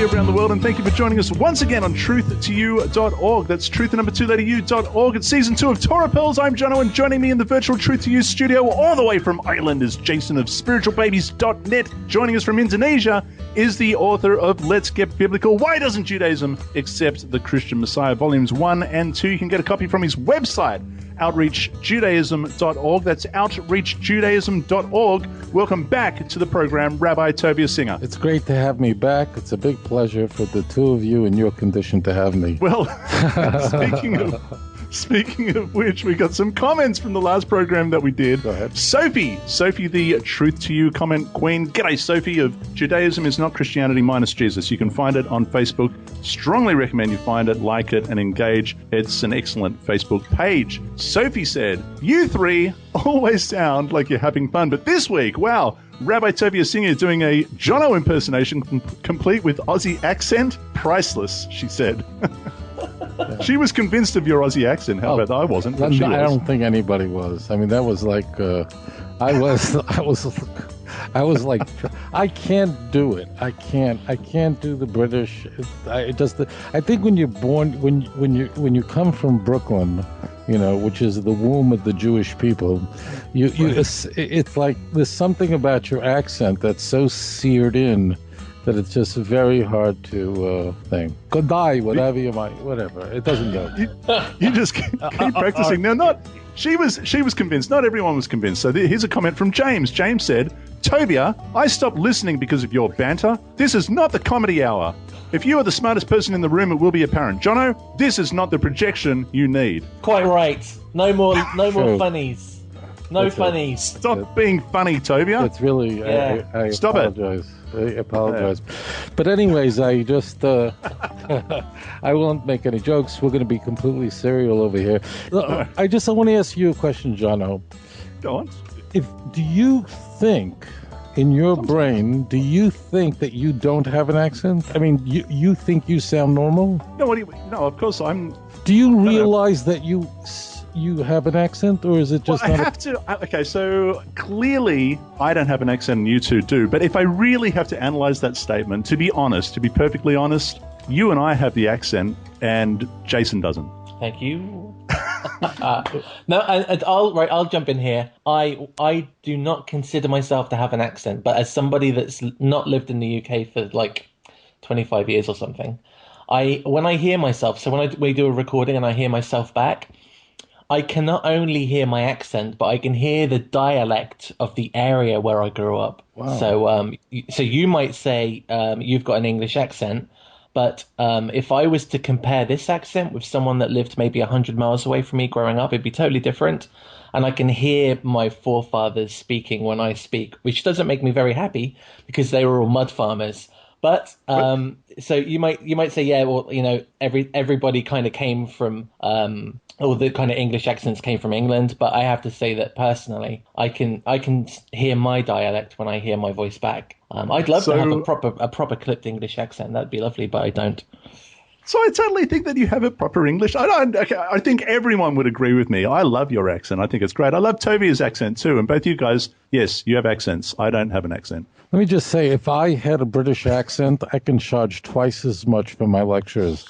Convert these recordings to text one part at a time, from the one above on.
you around the world, and thank you for joining us once again on truth2u.org. That's truth the number 2 letter u.org. It's Season 2 of Torah Pearls. I'm Jono, and joining me in the virtual Truth to You studio all the way from Ireland is Jason of Spiritualbabies.net. Joining us from Indonesia is the author of Let's Get Biblical, Why Doesn't Judaism Accept the Christian Messiah? Volumes 1 and 2. You can get a copy from his website, outreachjudaism.org. That's outreachjudaism.org. Welcome back to the program, Rabbi Tovia Singer. It's great to have me back. It's a big pleasure for the two of you in your condition to have me. Well, speaking of which, we got some comments from the last program that we did. Go ahead. Sophie, the Truth to You comment queen. G'day, Sophie, of Judaism is Not Christianity minus Jesus. You can find it on Facebook. Strongly recommend you find it, like it, and engage. It's an excellent Facebook page. Sophie said, you three always sound like you're having fun, but this week, wow, Rabbi Tovia Singer is doing a Jono impersonation complete with Aussie accent. Priceless, she said. Yeah. She was convinced of your Aussie accent. How about that? I wasn't. But I don't think anybody was. I mean, that was like, I was like, I can't do it. I can't do the British. I think when you're born, when you come from Brooklyn, you know, which is the womb of the Jewish people, it's like there's something about your accent that's so seared in that it's just very hard to think. Could die, whatever you might, whatever. It doesn't go. You just keep practicing. Now, she was convinced. Not everyone was convinced. So here's a comment from James. James said, Tovia, I stopped listening because of your banter. This is not the comedy hour. If you are the smartest person in the room, it will be apparent. Jono, this is not the projection you need. Quite right. No more funnies. No funnies. Stop being funny, Tovia. It's really, I Stop apologize. I apologize. But anyways, I just, I won't make any jokes. We're going to be completely serial over here. I want to ask you a question, Jono. Go on. Do you think, in your brain, do you think that you don't have an accent? I mean, you think you sound normal? No, no, of course I'm... Do you realize that you have an accent, or is it just I have to... Okay, so clearly I don't have an accent and you two do, but if I really have to analyze that statement, to be perfectly honest, you and I have the accent and Jason doesn't. Thank you. No, I'll jump in here. I do not consider myself to have an accent, but as somebody that's not lived in the UK for like 25 years or something, when I hear myself, so when we do a recording and I hear myself back, I can not only hear my accent, but I can hear the dialect of the area where I grew up. Wow. So you might say you've got an English accent, but if I was to compare this accent with someone that lived maybe 100 miles away from me growing up, it'd be totally different. And I can hear my forefathers speaking when I speak, which doesn't make me very happy because they were all mud farmers. But so you might say, yeah, well, you know, everybody kind of came from, all the kind of English accents came from England. But I have to say that personally, I can hear my dialect when I hear my voice back. I'd love to have a proper clipped English accent. That'd be lovely, but I don't. So I totally think that you have a proper English. I think everyone would agree with me. I love your accent. I think it's great. I love Tovia's accent too. And both you guys, yes, you have accents. I don't have an accent. Let me just say, if I had a British accent, I can charge twice as much for my lectures.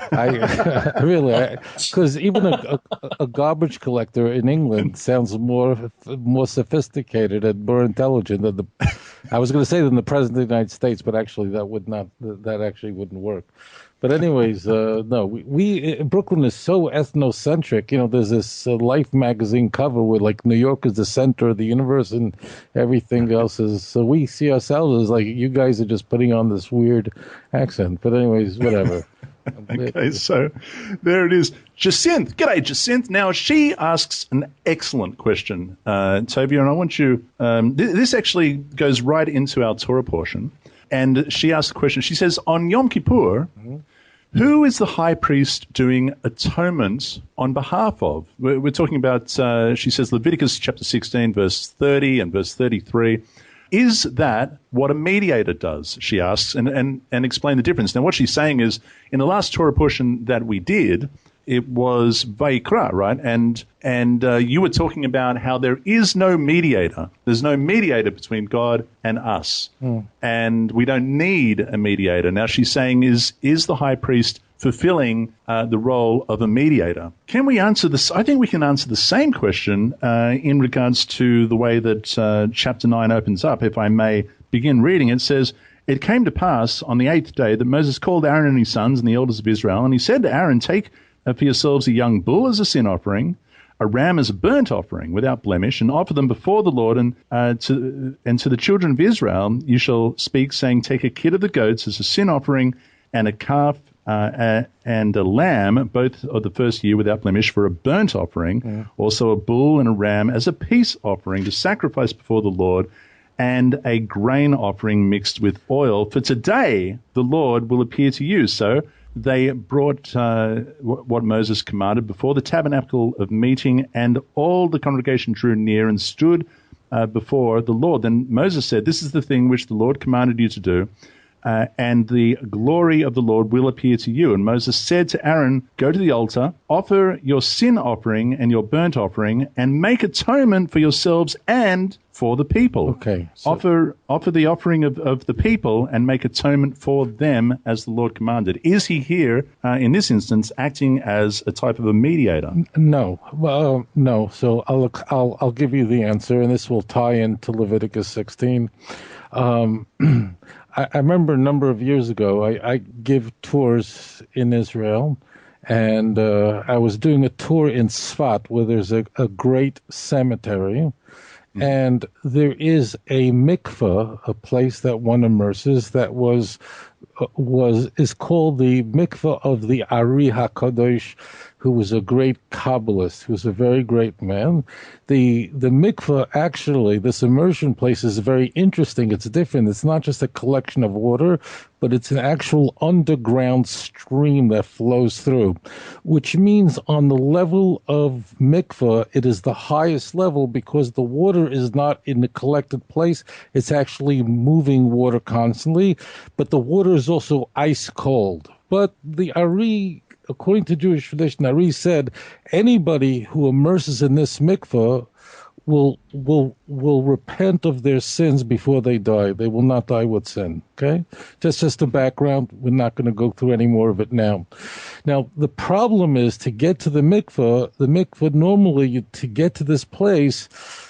Because even a garbage collector in England sounds more sophisticated and more intelligent than I was going to say than the President of the United States, but actually that actually wouldn't work. But anyways, no, we Brooklyn is so ethnocentric. You know, there's this Life magazine cover where like New York is the center of the universe and everything else is. So we see ourselves as like you guys are just putting on this weird accent. But anyways, whatever. Okay, so there it is. Jacinth. G'day, Jacinth. Now, she asks an excellent question, Tovia, and I want you... this actually goes right into our Torah portion. And she asks the question, she says, on Yom Kippur, who is the high priest doing atonement on behalf of? We're talking about, she says, Leviticus chapter 16, verse 30 and verse 33. Is that what a mediator does, she asks, and explain the difference. Now, what she's saying is, in the last Torah portion that we did, it was Vaikra, right? And you were talking about how there is no mediator. There's no mediator between God and us. And we don't need a mediator. Now she's saying, is the high priest fulfilling the role of a mediator? Can we answer this? I think we can answer the same question in regards to the way that chapter 9 opens up. If I may begin reading, it says, "It came to pass on the 8th day that Moses called Aaron and his sons and the elders of Israel, and he said to Aaron, Take for yourselves a young bull as a sin offering, a ram as a burnt offering without blemish, and offer them before the Lord. And to the children of Israel you shall speak, saying, Take a kid of the goats as a sin offering, and a calf and a lamb, both of the first year without blemish, for a burnt offering, also a bull and a ram as a peace offering to sacrifice before the Lord, and a grain offering mixed with oil. For today the Lord will appear to you." So they brought what Moses commanded before the tabernacle of meeting, and all the congregation drew near and stood before the Lord. Then Moses said, "This is the thing which the Lord commanded you to do, and the glory of the Lord will appear to you." And Moses said to Aaron, "Go to the altar, offer your sin offering and your burnt offering, and make atonement for yourselves and for the people." Okay. So offer the offering of the people and make atonement for them as the Lord commanded. Is he here, in this instance, acting as a type of a mediator? No. Well, no. So I'll give you the answer, and this will tie into Leviticus 16. I remember a number of years ago, I give tours in Israel, and I was doing a tour in Sfat, where there's a great cemetery, and there is a mikveh, a place that one immerses, that is called the mikveh of the Ari HaKadosh, who was a great Kabbalist, who was a very great man. The mikveh, actually, this immersion place is very interesting. It's different. It's not just a collection of water, but it's an actual underground stream that flows through, which means on the level of mikveh, it is the highest level because the water is not in the collected place. It's actually moving water constantly, but the water is also ice cold. But the Ari, according to Jewish tradition, Ari said anybody who immerses in this mikveh will repent of their sins before they die. They will not die with sin. Okay? Just the background. We're not going to go through any more of it now. Now, the problem is to get to the mikveh normally, to get to this place,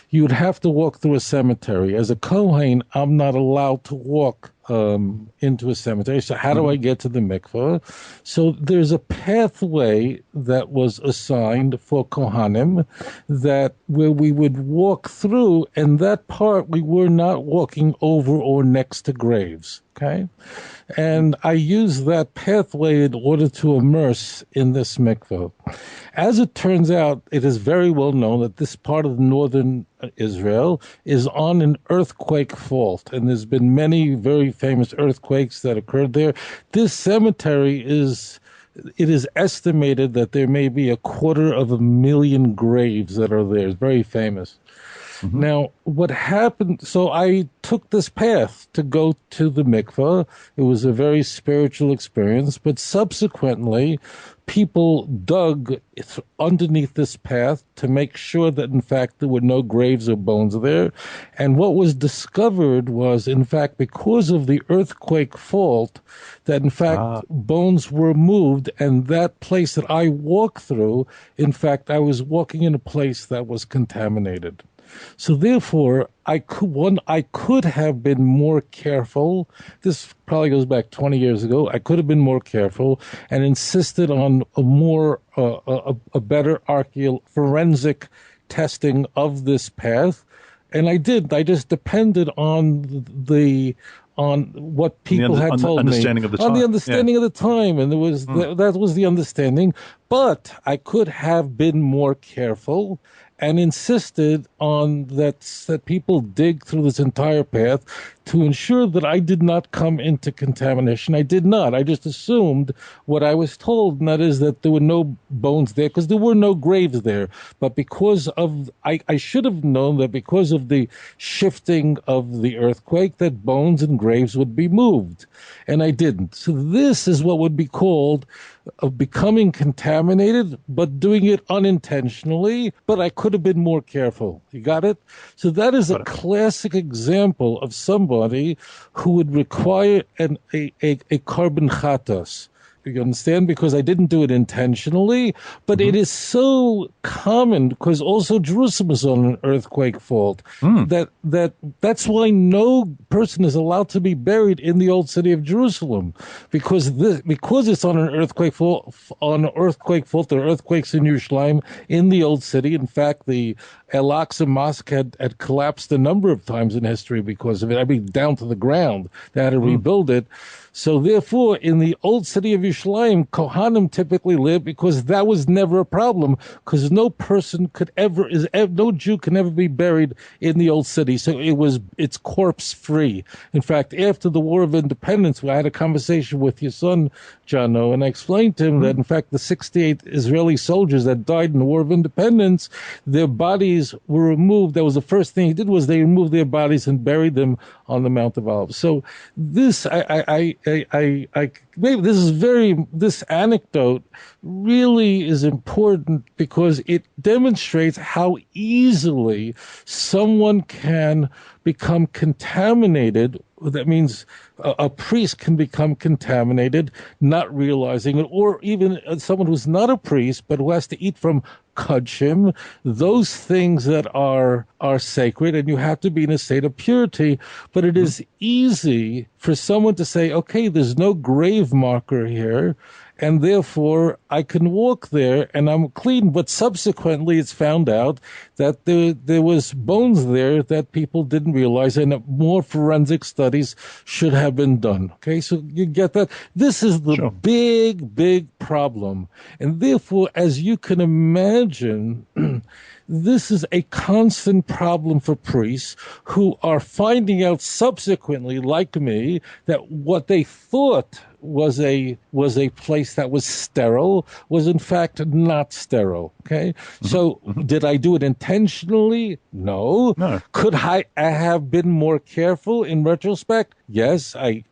you'd have to walk through a cemetery. As a Kohen, I'm not allowed to walk into a cemetery. So how do I get to the mikveh? So there's a pathway that was assigned for Kohanim where we would walk through, and that part we were not walking over or next to graves. Okay? And I use that pathway in order to immerse in this mikveh. As it turns out, it is very well known that this part of northern Israel is on an earthquake fault, and there's been many very famous earthquakes that occurred there. This cemetery it is estimated that there may be 250,000 graves that are there. It's very famous. Now, what happened, so I took this path to go to the mikveh. It was a very spiritual experience, but subsequently, people dug underneath this path to make sure that, in fact, there were no graves or bones there. And what was discovered was, in fact, because of the earthquake fault, that, in fact, bones were moved, and that place that I walked through, in fact, I was walking in a place that was contaminated. So therefore, I could have been more careful. This probably goes back 20 years ago. I could have been more careful and insisted on a better forensic testing of this path. And I did. I just depended on what people had told me. On the understanding of the time. And that was the understanding. But I could have been more careful and insisted on that people dig through this entire path to ensure that I did not come into contamination. I did not. I just assumed what I was told, and that is that there were no bones there because there were no graves there. But because of, I should have known that because of the shifting of the earthquake, that bones and graves would be moved. And I didn't. So this is what would be called of becoming contaminated, but doing it unintentionally, but I could have been more careful. You got it? So that is a classic example of somebody who would require a carbon chatas. You understand? Because I didn't do it intentionally, but it is so common because also Jerusalem is on an earthquake fault that's why no person is allowed to be buried in the old city of Jerusalem because it's on an earthquake fault. There are earthquakes in Yerushalayim in the old city. In fact, the Al-Aqsa Mosque had collapsed a number of times in history because of it. I mean, down to the ground. They had to rebuild it. So therefore, in the old city of Yerushalayim, Kohanim typically lived because that was never a problem because no Jew can ever be buried in the old city. So it's corpse free. In fact, after the War of Independence, I had a conversation with your son, Jono, and I explained to him that in fact the 68 Israeli soldiers that died in the War of Independence, their bodies were removed. That was the first thing he did was they removed their bodies and buried them on the Mount of Olives. So this, this anecdote really is important because it demonstrates how easily someone can become contaminated. That means a priest can become contaminated, not realizing it, or even someone who's not a priest but who has to eat from kudshim, those things that are sacred, and you have to be in a state of purity. But it is easy for someone to say, okay, there's no grave marker here, and therefore I can walk there and I'm clean. But subsequently it's found out that there was bones there that people didn't realize, and that more forensic studies should have been done. Okay, so you get that? This is the big problem. And therefore, as you can imagine, this is a constant problem for priests who are finding out subsequently, like me, that what they thought was a place that was sterile was in fact not sterile. Okay, so did I do it intentionally? No. Could I have been more careful in retrospect? Yes, I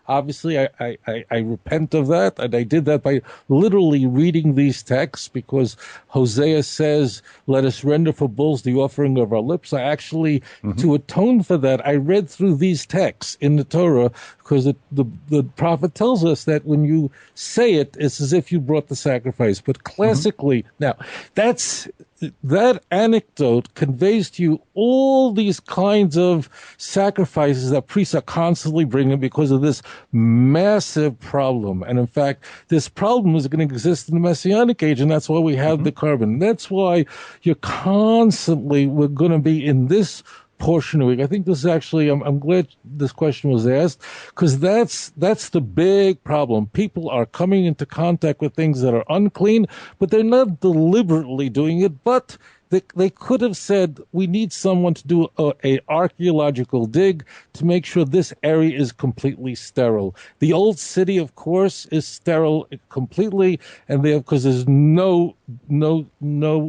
obviously, I repent of that, and I did that by literally reading these texts because Hosea says, let us render for bulls the offering of our lips. I actually, to atone for that, I read through these texts in the Torah because the prophet tells us that when you say it, it's as if you brought the sacrifice. But classically, now, that anecdote conveys to you all these kinds of sacrifices that priests are constantly bringing because of this massive problem. And in fact, this problem is going to exist in the Messianic age, and that's why we have the carbon. That's why we're going to be in this portion of it. I think this is actually, I'm glad this question was asked, because that's the big problem. People are coming into contact with things that are unclean, but they're not deliberately doing it, but they could have said, we need someone to do a archaeological dig to make sure this area is completely sterile. The old city, of course, is sterile completely, and because there's no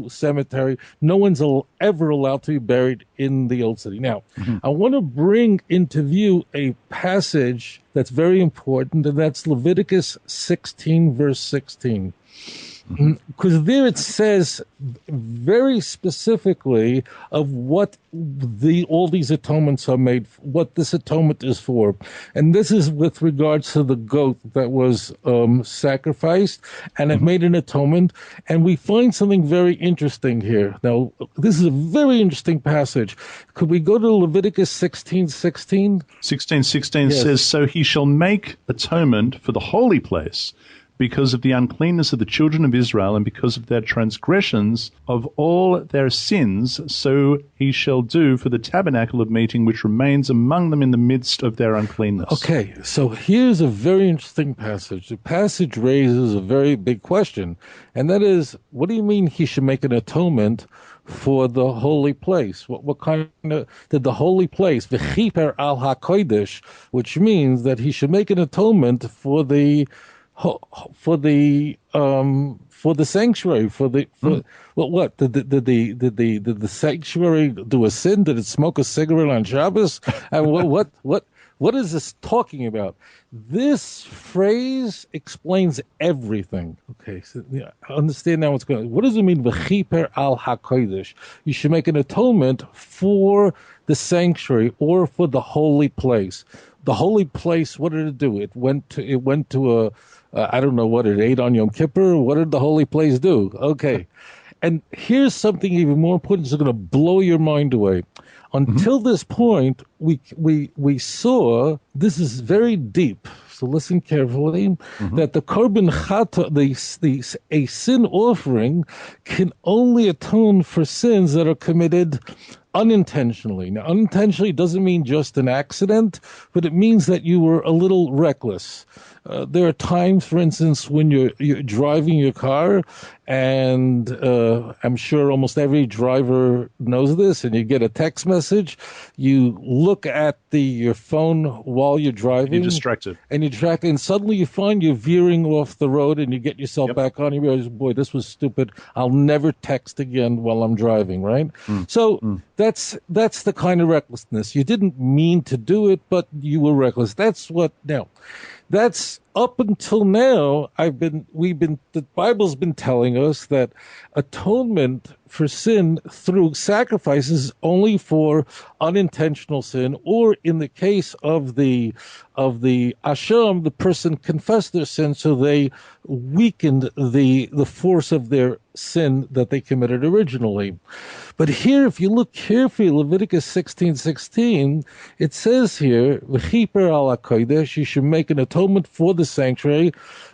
cemetery, no one's ever allowed to be buried in the old city. Now, I want to bring into view a passage that's very important, and that's Leviticus 16, verse 16. Because there it says very specifically of what all these atonements are made, what this atonement is for. And this is with regards to the goat that was sacrificed, and it made an atonement. And we find something very interesting here. Now, this is a very interesting passage. Could we go to Leviticus 16:16? 16:16 says, so he shall make atonement for the holy place, because of the uncleanness of the children of Israel and because of their transgressions of all their sins, so he shall do for the tabernacle of meeting which remains among them in the midst of their uncleanness. Okay, so here's a very interesting passage. The passage raises a very big question, and that is, what do you mean he should make an atonement for the holy place. What kind of did the holy place, v'chiper al hakodesh, which means that he should make an atonement for the sanctuary, what did the sanctuary do a sin? Did it smoke a cigarette on Shabbos? And what is this talking about? This phrase explains everything. Okay, so understand now what's going on. What does it mean, v'chiper al hakodesh? You should make an atonement for the sanctuary or for the holy place. The holy place, what did it do? It went to a I don't know what it ate on Yom Kippur. What did the holy place do? Okay. And here's something even more important. It's going to blow your mind away. Until this point, we saw, this is very deep, so listen carefully, that the korban chata, a sin offering, can only atone for sins that are committed unintentionally. Now, unintentionally doesn't mean just an accident, but it means that you were a little reckless. There are times, for instance, when you're driving your car, and I'm sure almost every driver knows this, and you get a text message, you look at your phone while you're driving. You're distracted. And suddenly you find you're veering off the road, and you get yourself back on, and you realize, boy, this was stupid. I'll never text again while I'm driving, right? That's the kind of recklessness. You didn't mean to do it, but you were reckless. That's up until now. The Bible's been telling us that atonement for sin through sacrifices only for unintentional sin, or in the case of the asham, the person confessed their sin, so they weakened the force of their sin that they committed originally. But here, if you look carefully, Leviticus 16:16, it says here, "V'chiper al hakodesh," you should make an atonement for the sanctuary,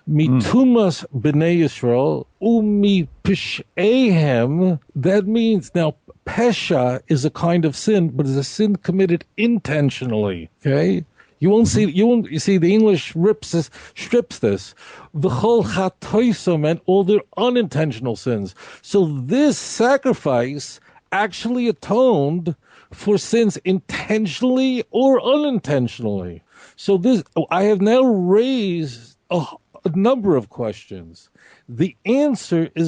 mitumas b'nei Yisrael, umi pish'ehem. That means, now, pesha is a kind of sin, but it's a sin committed intentionally. Okay. You see the English strips this. V'chol chatoisom, and all their unintentional sins. So this sacrifice actually atoned for sins intentionally or unintentionally. So I have now raised a number of questions. The answer to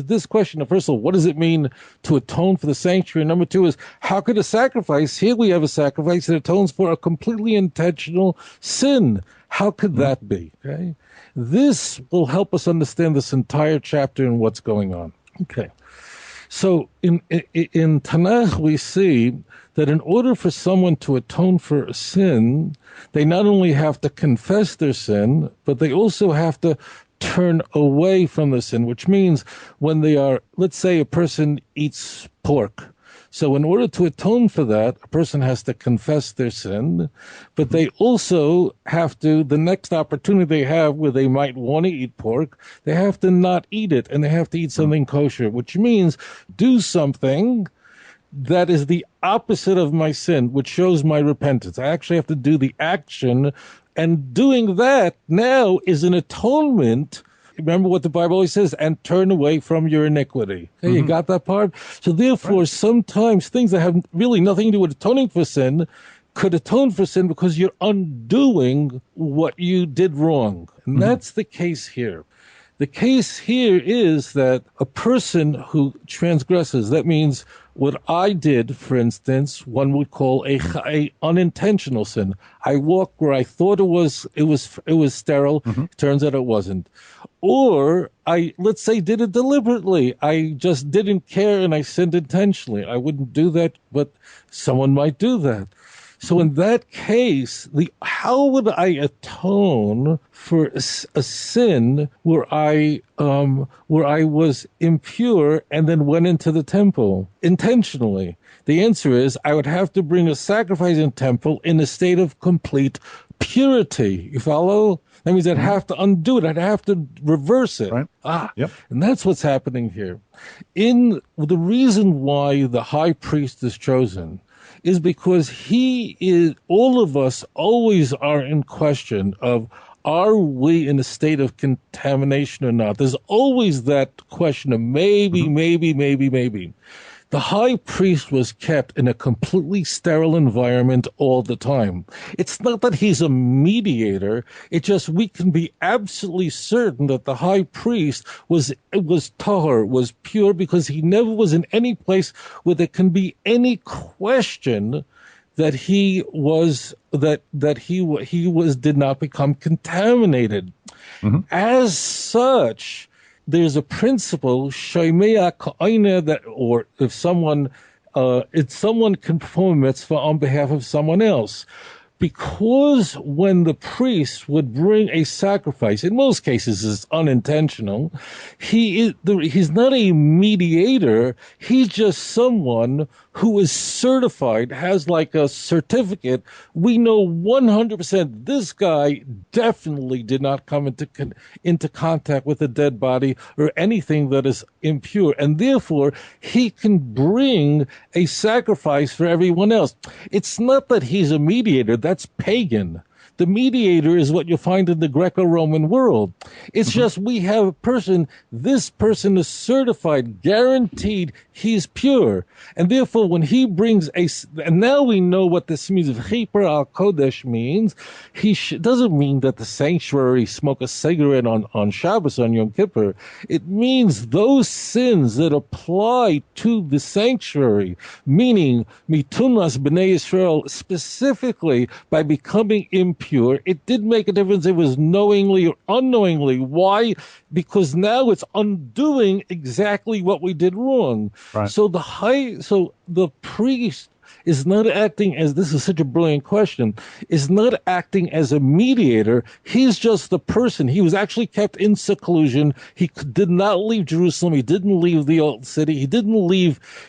this question, first of all, what does it mean to atone for the sanctuary? Number two is, how could a sacrifice, here we have a sacrifice that atones for a completely intentional sin. How could that be? Okay. This will help us understand this entire chapter and what's going on. Okay. So in Tanakh, we see that in order for someone to atone for a sin, they not only have to confess their sin, but they also have to turn away from the sin, which means when they are, let's say a person eats pork. So in order to atone for that, a person has to confess their sin, but they also have to, the next opportunity they have where they might want to eat pork, they have to not eat it, and they have to eat something kosher, which means do something that is the opposite of my sin, which shows my repentance. I actually have to do the action, and doing that now is an atonement. Remember what the Bible always says, and turn away from your iniquity. Okay, you got that part? So therefore, sometimes things that have really nothing to do with atoning for sin could atone for sin because you're undoing what you did wrong. And that's the case here. The case here is that a person who transgresses, that means what I did, for instance, one would call a unintentional sin. I walked where I thought it was sterile. Turns out it wasn't. Or I, let's say, did it deliberately. I just didn't care and I sinned intentionally. I wouldn't do that, but someone might do that. So in that case, how would I atone for a sin where I was impure and then went into the temple intentionally? The answer is I would have to bring a sacrifice in temple in a state of complete purity. You follow? That means I'd have to undo it. I'd have to reverse it. Right. And that's what's happening here. The reason why the high priest is chosen is because all of us always are in question of, are we in a state of contamination or not? There's always that question of maybe. The high priest was kept in a completely sterile environment all the time. It's not that he's a mediator. It's just we can be absolutely certain that the high priest was tahor, was pure, because he never was in any place where there can be any question that he did not become contaminated. As such, there's a principle, that, or if someone can perform a mitzvah on behalf of someone else. Because when the priest would bring a sacrifice, in most cases it's unintentional, he's not a mediator, he's just someone who is certified, has like a certificate. We know 100% this guy definitely did not come into contact with a dead body or anything that is impure, and therefore he can bring a sacrifice for everyone else. It's not that he's a mediator, that's pagan. The mediator is what you find in the Greco-Roman world. It's just we have a person, this person is certified, guaranteed he's pure. And therefore, when he brings and now we know what this means. Chiper al Kodesh means, doesn't mean that the sanctuary smoke a cigarette on Shabbos, on Yom Kippur. It means those sins that apply to the sanctuary, meaning mitunas b'nei Yisrael, specifically by becoming impure. It did make a difference. It was knowingly or unknowingly. Why? Because now it's undoing exactly what we did wrong. Right. So the priest is not acting as, this is such a brilliant question, is not acting as a mediator. He's just the person. He was actually kept in seclusion. He did not leave Jerusalem. He didn't leave the old city.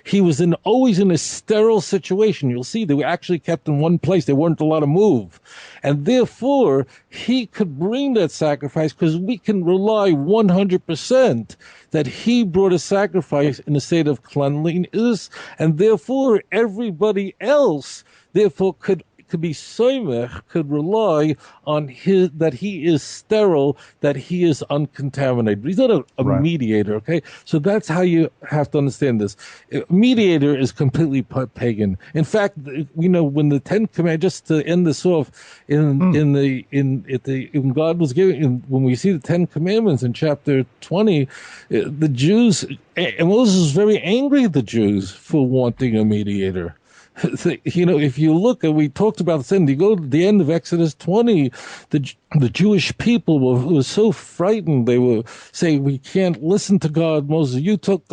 He was always in a sterile situation. You'll see they were actually kept in one place. They weren't allowed to move. And therefore, he could bring that sacrifice because we can rely 100% that he brought a sacrifice in a state of cleanliness, and therefore everybody else could be soymech, could rely on that he is sterile, that he is uncontaminated. He's not a Right. mediator, okay? So that's how you have to understand this. A mediator is completely pagan. In fact, when the Ten Commandments, just to end this off, when God was giving, when we see the Ten Commandments in chapter 20, the Jews, and Moses was very angry at the Jews for wanting a mediator. If you look, and we talked about this, and you go to the end of Exodus 20, the Jewish people were so frightened. They were saying, we can't listen to God, Moses.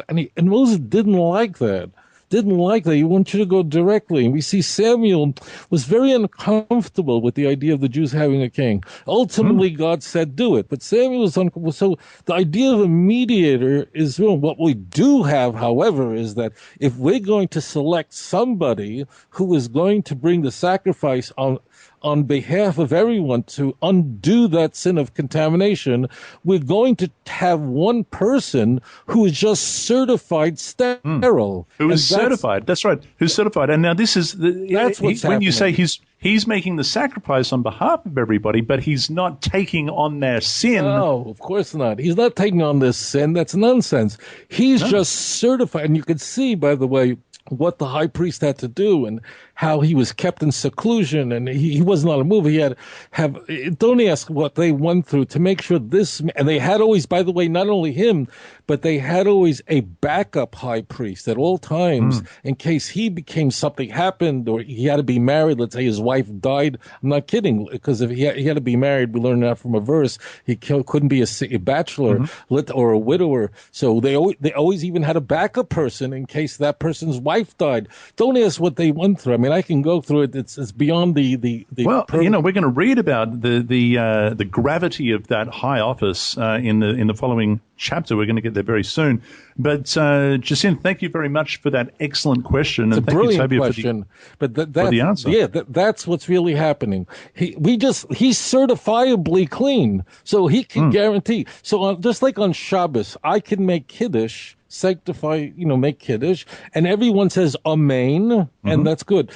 And Moses didn't like that. He wanted you to go directly. And we see Samuel was very uncomfortable with the idea of the Jews having a king. Ultimately, God said, do it. But Samuel was uncomfortable. So the idea of a mediator is wrong. What we do have, however, is that if we're going to select somebody who is going to bring the sacrifice on behalf of everyone to undo that sin of contamination, we're going to have one person who is just certified sterile. Who is certified. That's right. Who's certified. And now this is, that's what's when happening. you say he's making the sacrifice on behalf of everybody, but he's not taking on their sin. No, of course not. He's not taking on this sin. That's nonsense. He's just certified. And you can see, by the way, what the high priest had to do and how he was kept in seclusion, and he wasn't allowed to move. He had don't ask what they went through to make sure and they had always, by the way, not only him, but they had always a backup high priest at all times in case something happened, or he had to be married. Let's say his wife died. I'm not kidding, because if he had to be married, we learned that from a verse. He couldn't be a bachelor or a widower. So they always even had a backup person in case that person's wife died. Don't ask what they went through. I mean, I can go through it. It's beyond the. Well, we're going to read about the gravity of that high office in the following chapter. We're going to get there very soon. But Jacinth, thank you very much for that excellent question. It's and a thank brilliant you, Tovia, question. for the answer. Yeah, that's what's really happening. He's certifiably clean, so he can guarantee. So just like on Shabbos, I can make Kiddush sanctify, make Kiddush, and everyone says Amen, and that's good.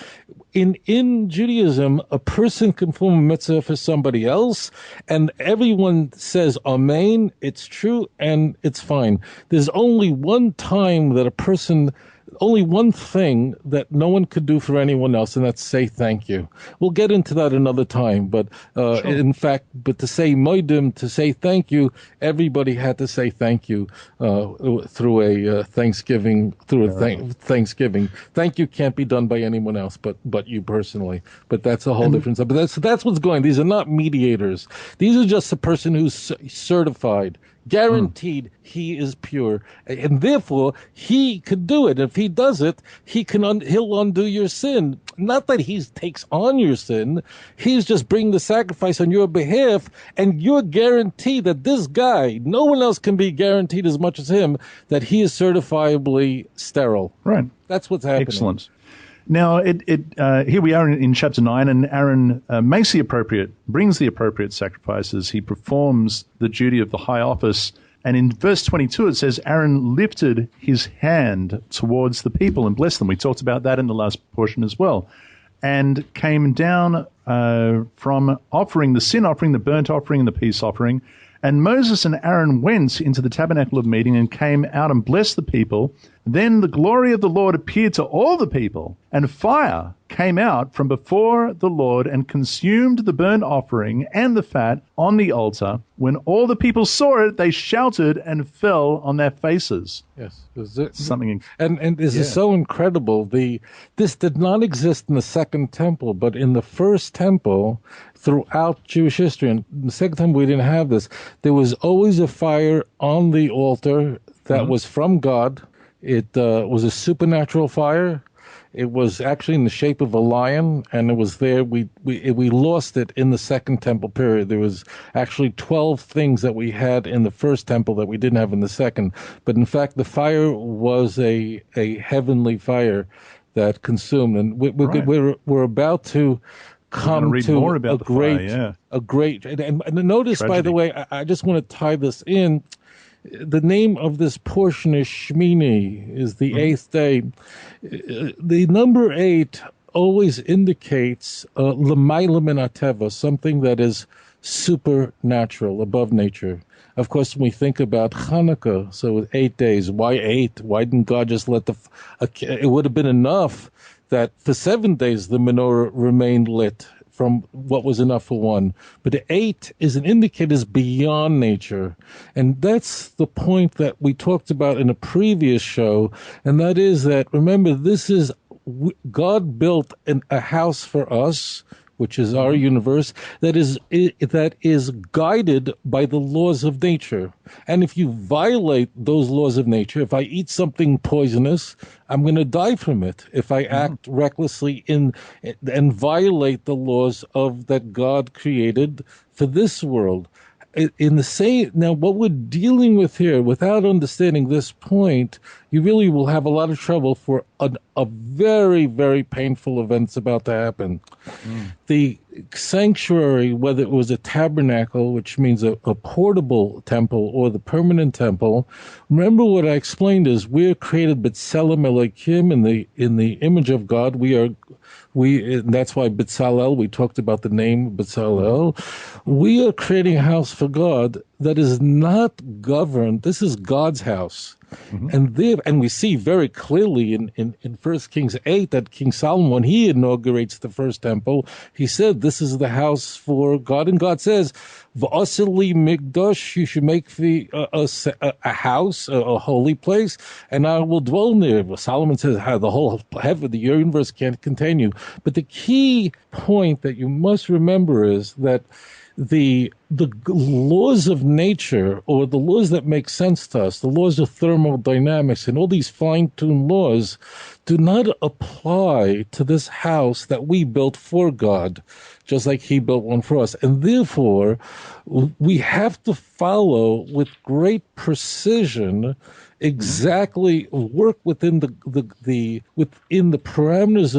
In Judaism, a person can perform a mitzvah for somebody else, and everyone says Amen, it's true, and it's fine. There's only one time that only one thing that no one could do for anyone else, and that's say thank you. We'll get into that another time, but in fact, to say moedim, to say thank you, everybody had to say thank you through a Thanksgiving. Thanksgiving. Thank you can't be done by anyone else, but you personally. But that's a whole different stuff. But that's what's going. These are not mediators. These are just the person who's certified. Guaranteed he is pure, and therefore he could do it. If he does it, he'll undo your sin. Not that he takes on your sin; he's just bringing the sacrifice on your behalf, and you're guaranteed that this guy, no one else can be guaranteed as much as him, that he is certifiably sterile. Right. That's what's happening. Excellent. Now, here we are in chapter 9, and Aaron brings the appropriate sacrifices. He performs the duty of the high office. And in verse 22, it says, Aaron lifted his hand towards the people and blessed them. We talked about that in the last portion as well. And came down from offering the sin offering, the burnt offering, and the peace offering. And Moses and Aaron went into the tabernacle of meeting and came out and blessed the people. Then the glory of the Lord appeared to all the people, and fire came out from before the Lord and consumed the burnt offering and the fat on the altar. When all the people saw it, they shouted and fell on their faces. Yes, something. And this is so incredible. This did not exist in the second temple, but in the first temple, throughout Jewish history, and the second temple we didn't have this. There was always a fire on the altar that was from God. It was a supernatural fire. It was actually in the shape of a lion, and it was there. We lost it in the second temple period. There was actually 12 things that we had in the first temple that we didn't have in the second. But in fact, the fire was a heavenly fire that consumed. And we're about to come to a great. And notice, tragedy. By the way, I just want to tie this in. The name of this portion is Shemini, is the eighth day. The number 8 always indicates l'mayla min hateva, something that is supernatural, above nature. Of course, when we think about Hanukkah, so with 8 days, why 8? Why didn't God just let it would have been enough that for 7 days the menorah remained lit from what was enough for one. But the 8 is an indicator beyond nature. And that's the point that we talked about in a previous show. And that is that, remember, God built a house for us, which is our universe, that is guided by the laws of nature. And if you violate those laws of nature, if I eat something poisonous, I'm going to die from it. If I act recklessly and violate the laws that God created for this world. Now, what we're dealing with here, without understanding this point, you really will have a lot of trouble for a very, very painful event's about to happen. The sanctuary, whether it was a tabernacle, which means a portable temple, or the permanent temple, remember what I explained is we're created b'tselem Elokim, in the image of God. And that's why B'Tzalel, we talked about the name B'Tzalel. We are creating a house for God that is not governed. This is God's house. And we see very clearly in 1 Kings 8 that King Solomon, when he inaugurates the first temple, he said, this is the house for God. And God says, V'asili Migdash, you should make a house, a holy place, and I will dwell in there. Solomon says, the whole heaven, the universe can't contain you. But the key point that you must remember is that the laws of nature, or the laws that make sense to us, the laws of thermodynamics and all these fine-tuned laws, do not apply to this house that we built for God, just like he built one for us. And therefore, we have to follow with great precision exactly work within the parameters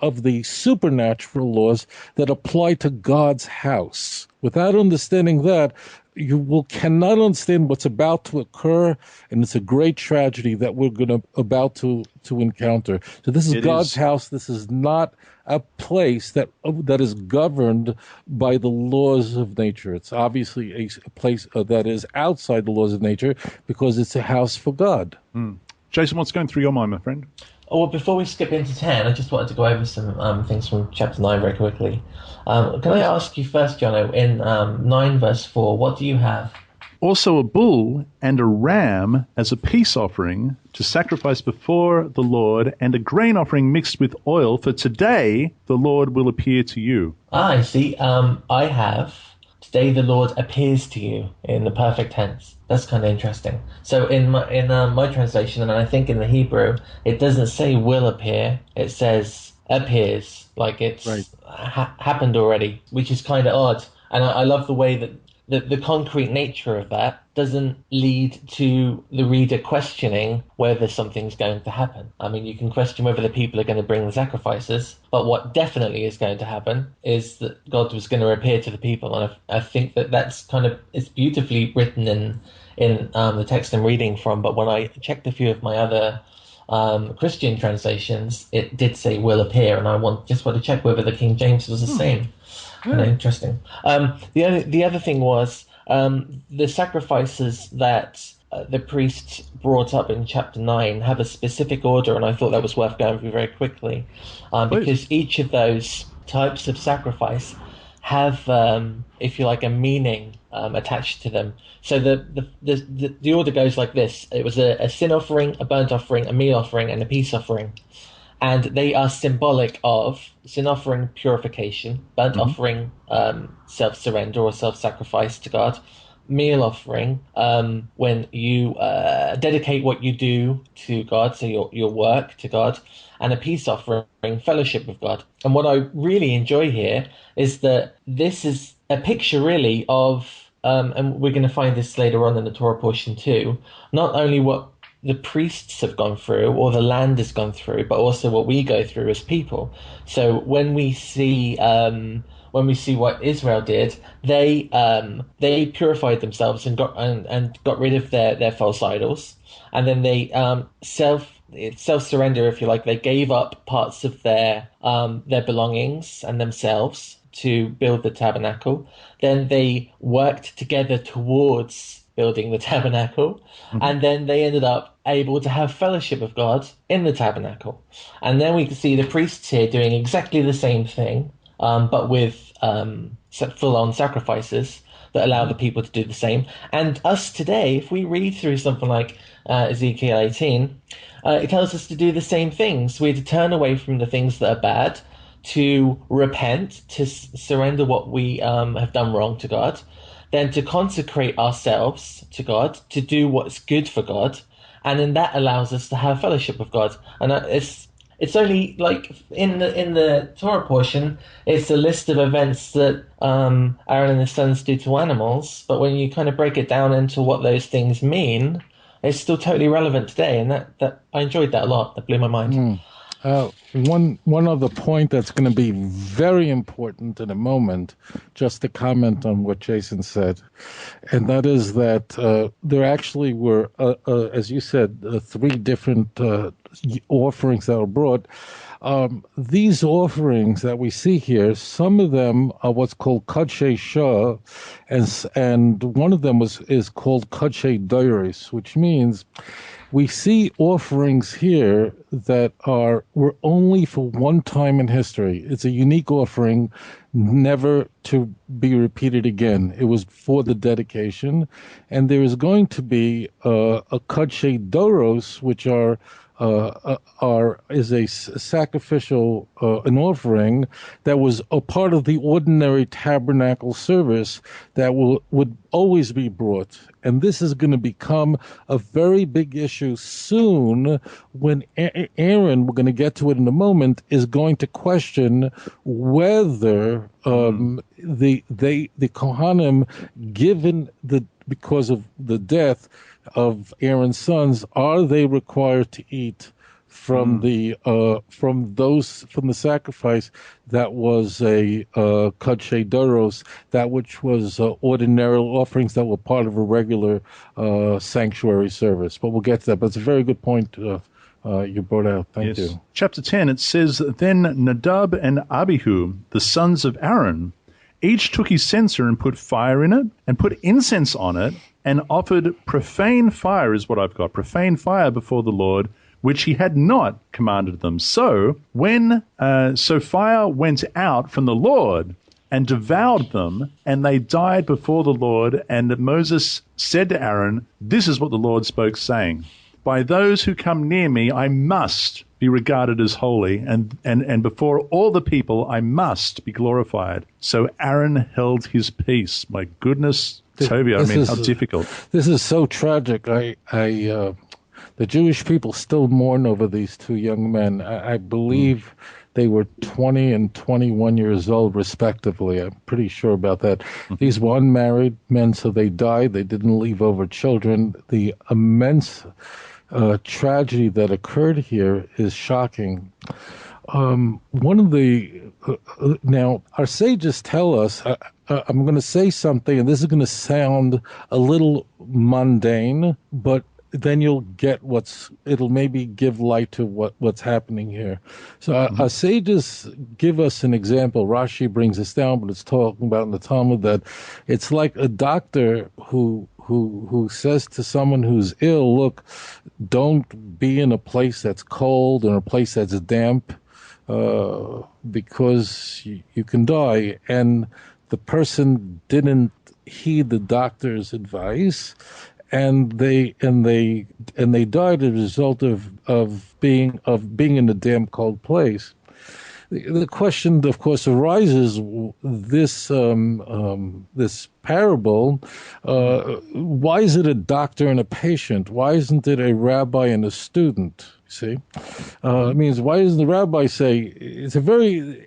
of the supernatural laws that apply to God's house. Without understanding that, you cannot understand what's about to occur, and it's a great tragedy that we're about to encounter. So this is God's house. This is not a place that is governed by the laws of nature. It's obviously a place that is outside the laws of nature because it's a house for God. Jason, what's going through your mind, my friend? Oh, well, before we skip into 10, I just wanted to go over some things from chapter 9 very quickly. Can I ask you first, Jono, in 9 verse 4, what do you have? Also a bull and a ram as a peace offering to sacrifice before the Lord, and a grain offering mixed with oil, for today the Lord will appear to you. I see. I have, today the Lord appears to you, in the perfect tense. That's kind of interesting. So in my translation, and I think in the Hebrew, it doesn't say will appear. It says appears, like it's happened already, which is kind of odd. And I love the way that the concrete nature of that doesn't lead to the reader questioning whether something's going to happen. I mean, you can question whether the people are going to bring the sacrifices, but what definitely is going to happen is that God was going to appear to the people. And I think that's kind of, it's beautifully written in the text I'm reading from. But when I checked a few of my other Christian translations, it did say will appear, and I just want to check whether the King James was the same. Kind of interesting. The other thing was the sacrifices that the priests brought up in chapter 9 have a specific order, and I thought that was worth going through very quickly, because each of those types of sacrifice have, if you like, a meaning attached to them. So the order goes like this: it was a sin offering, a burnt offering, a meal offering, and a peace offering. And they are symbolic of sin offering, purification; burnt offering, self-surrender or self-sacrifice to God; meal offering, when you dedicate what you do to God, so your work to God; and a peace offering, fellowship with God. And what I really enjoy here is that this is a picture really of, and we're going to find this later on in the Torah portion too, not only what the priests have gone through or the land has gone through, but also what we go through as people. So when we see what Israel did, they purified themselves and got rid of their false idols, and then they self-surrender, if you like. They gave up parts of their belongings and themselves to build the tabernacle. Then they worked together towards building the tabernacle, and then they ended up able to have fellowship with God in the tabernacle. And then we can see the priests here doing exactly the same thing, but with full-on sacrifices that allow the people to do the same. And us today, if we read through something like Ezekiel 18, it tells us to do the same things. We're to turn away from the things that are bad, to repent, to surrender what we have done wrong to God, then to consecrate ourselves to God, to do what's good for God, and then that allows us to have fellowship with God. And it's only like in the Torah portion, it's a list of events that Aaron and his sons do to animals, but when you kind of break it down into what those things mean, it's still totally relevant today, and that I enjoyed that a lot. That blew my mind. One other point that's going to be very important in a moment, just to comment on what Jason said, and that is that there actually were, as you said, 3 different offerings that were brought. These offerings that we see here, some of them are what's called Kodshei Shah, and one of them is called Kodshei Doiris, which means we see offerings here that were only for one time in history. It's a unique offering, never to be repeated again. It was for the dedication, and there is going to be a Kodshei Doros, which is a sacrificial an offering that was a part of the ordinary tabernacle service that would always be brought. And this is going to become a very big issue soon when Aaron, we're going to get to it in a moment, is going to question whether the Kohanim, because of the death of Aaron's sons, are they required to eat from the sacrifice that was a kadshe doros, that which was ordinary offerings that were part of a regular sanctuary service. But we'll get to that. But it's a very good point you brought out. Thank you. Chapter 10, it says, Then Nadab and Abihu, the sons of Aaron, each took his censer and put fire in it, and put incense on it, and offered profane fire, is what I've got, profane fire before the Lord, which he had not commanded them. So fire went out from the Lord and devoured them, and they died before the Lord. And Moses said to Aaron, This is what the Lord spoke, saying, By those who come near me I must be regarded as holy, and before all the people I must be glorified. So Aaron held his peace. My goodness, Tovia, how difficult. This is so tragic. The Jewish people still mourn over these two young men. I believe they were 20 and 21 years old, respectively. I'm pretty sure about that. These were unmarried men, so they died. They didn't leave over children. The immense tragedy that occurred here is shocking. One of the now our sages tell us. I'm going to say something, and this is going to sound a little mundane, but then you'll get it'll maybe give light to what's happening here. So our sages give us an example. Rashi brings this down, but it's talking about in the Talmud that it's like a doctor who says to someone who's ill, look, don't be in a place that's cold or a place that's damp, because you can die. And the person didn't heed the doctor's advice, and they died as a result of being in a damp, cold place. The question, of course, arises: this parable. Why is it a doctor and a patient? Why isn't it a rabbi and a student? See, it means, why doesn't the rabbi say,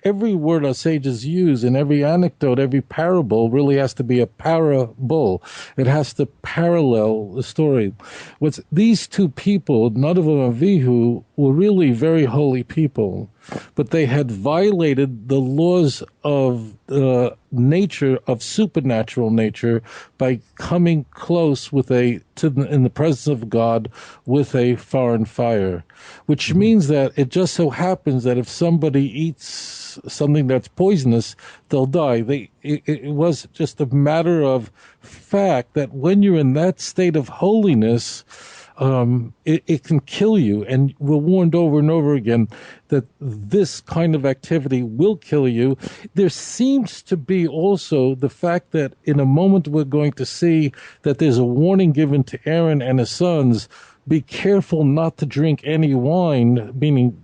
every word our sages use in every anecdote, every parable really has to be a parable. It has to parallel the story. These two people, Nadab and Abihu, were really very holy people, but they had violated the laws of nature, of supernatural nature, by coming close in the presence of God with a foreign fire, which means that it just so happens that if somebody eats something that's poisonous, they'll die. It was just a matter of fact that when you're in that state of holiness, it can kill you. And we're warned over and over again that this kind of activity will kill you. There seems to be also the fact that in a moment we're going to see that there's a warning given to Aaron and his sons. Be careful not to drink any wine, meaning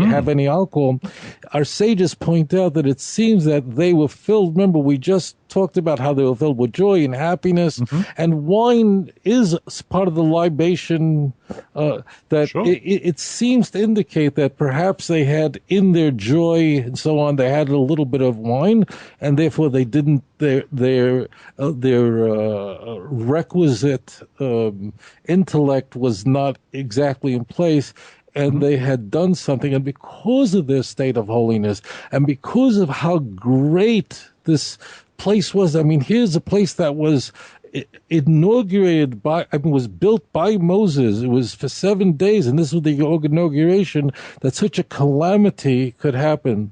have any alcohol. Our sages point out that it seems that they were filled. Remember, we just talked about how they were filled with joy and happiness, and wine is part of the libation. It seems to indicate that perhaps they had in their joy and so on, they had a little bit of wine, and therefore they didn't their requisite intellect was not exactly in place, and they had done something, and because of their state of holiness, and because of how great this place was. I mean, here's a place that was was built by Moses. It was for 7 days, and this was the inauguration, that such a calamity could happen.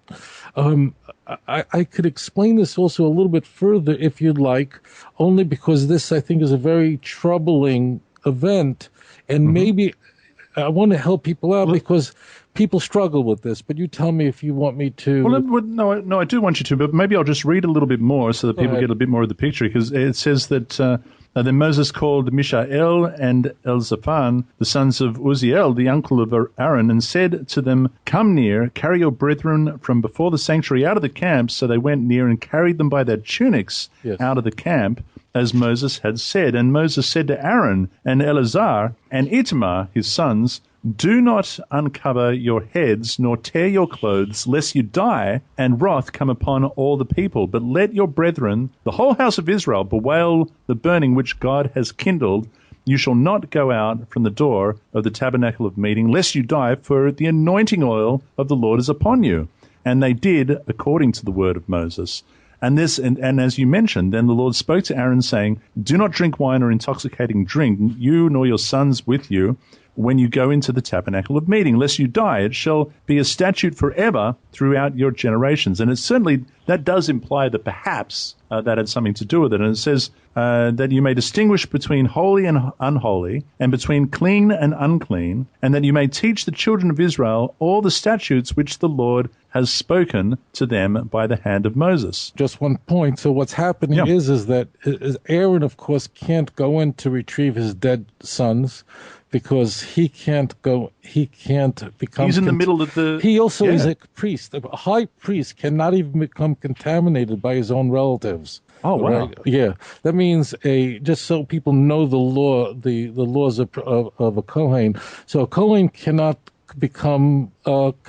I could explain this also a little bit further if you'd like, only because this, I think, is a very troubling event, and maybe I want to help people out because people struggle with this, but you tell me if you want me to. No, I do want you to, but maybe I'll just read a little bit more so that people get a bit more of the picture, because it says that then Moses called Mishael and Elzaphan, the sons of Uzziel, the uncle of Aaron, and said to them, "Come near, carry your brethren from before the sanctuary out of the camp." So they went near and carried them by their tunics out of the camp, as Moses had said. And Moses said to Aaron and Eleazar and Itamar, his sons, "Do not uncover your heads, nor tear your clothes, lest you die, and wrath come upon all the people. But let your brethren, the whole house of Israel, bewail the burning which God has kindled. you shall not go out from the door of the tabernacle of meeting, lest you die, for the anointing oil of the Lord is upon you. And they did according to the word of Moses. And as you mentioned, then the Lord spoke to Aaron, saying, do not drink wine or intoxicating drink, you nor your sons with you, when you go into the tabernacle of meeting, lest you die. It shall be a statute forever throughout your generations. And it certainly, that does imply that perhaps that had something to do with it. And it says that you may distinguish between holy and unholy, and between clean and unclean, and that you may teach the children of Israel all the statutes which the Lord has spoken to them by the hand of Moses. Just one point. So what's happening is that Aaron, of course, can't go in to retrieve his dead sons, because he can't become... He's in the middle of the... He also is a priest. A high priest cannot even become contaminated by his own relatives. Oh, wow. Right? Yeah. That means, just so people know the law, the laws of a Kohen. So a Kohen cannot can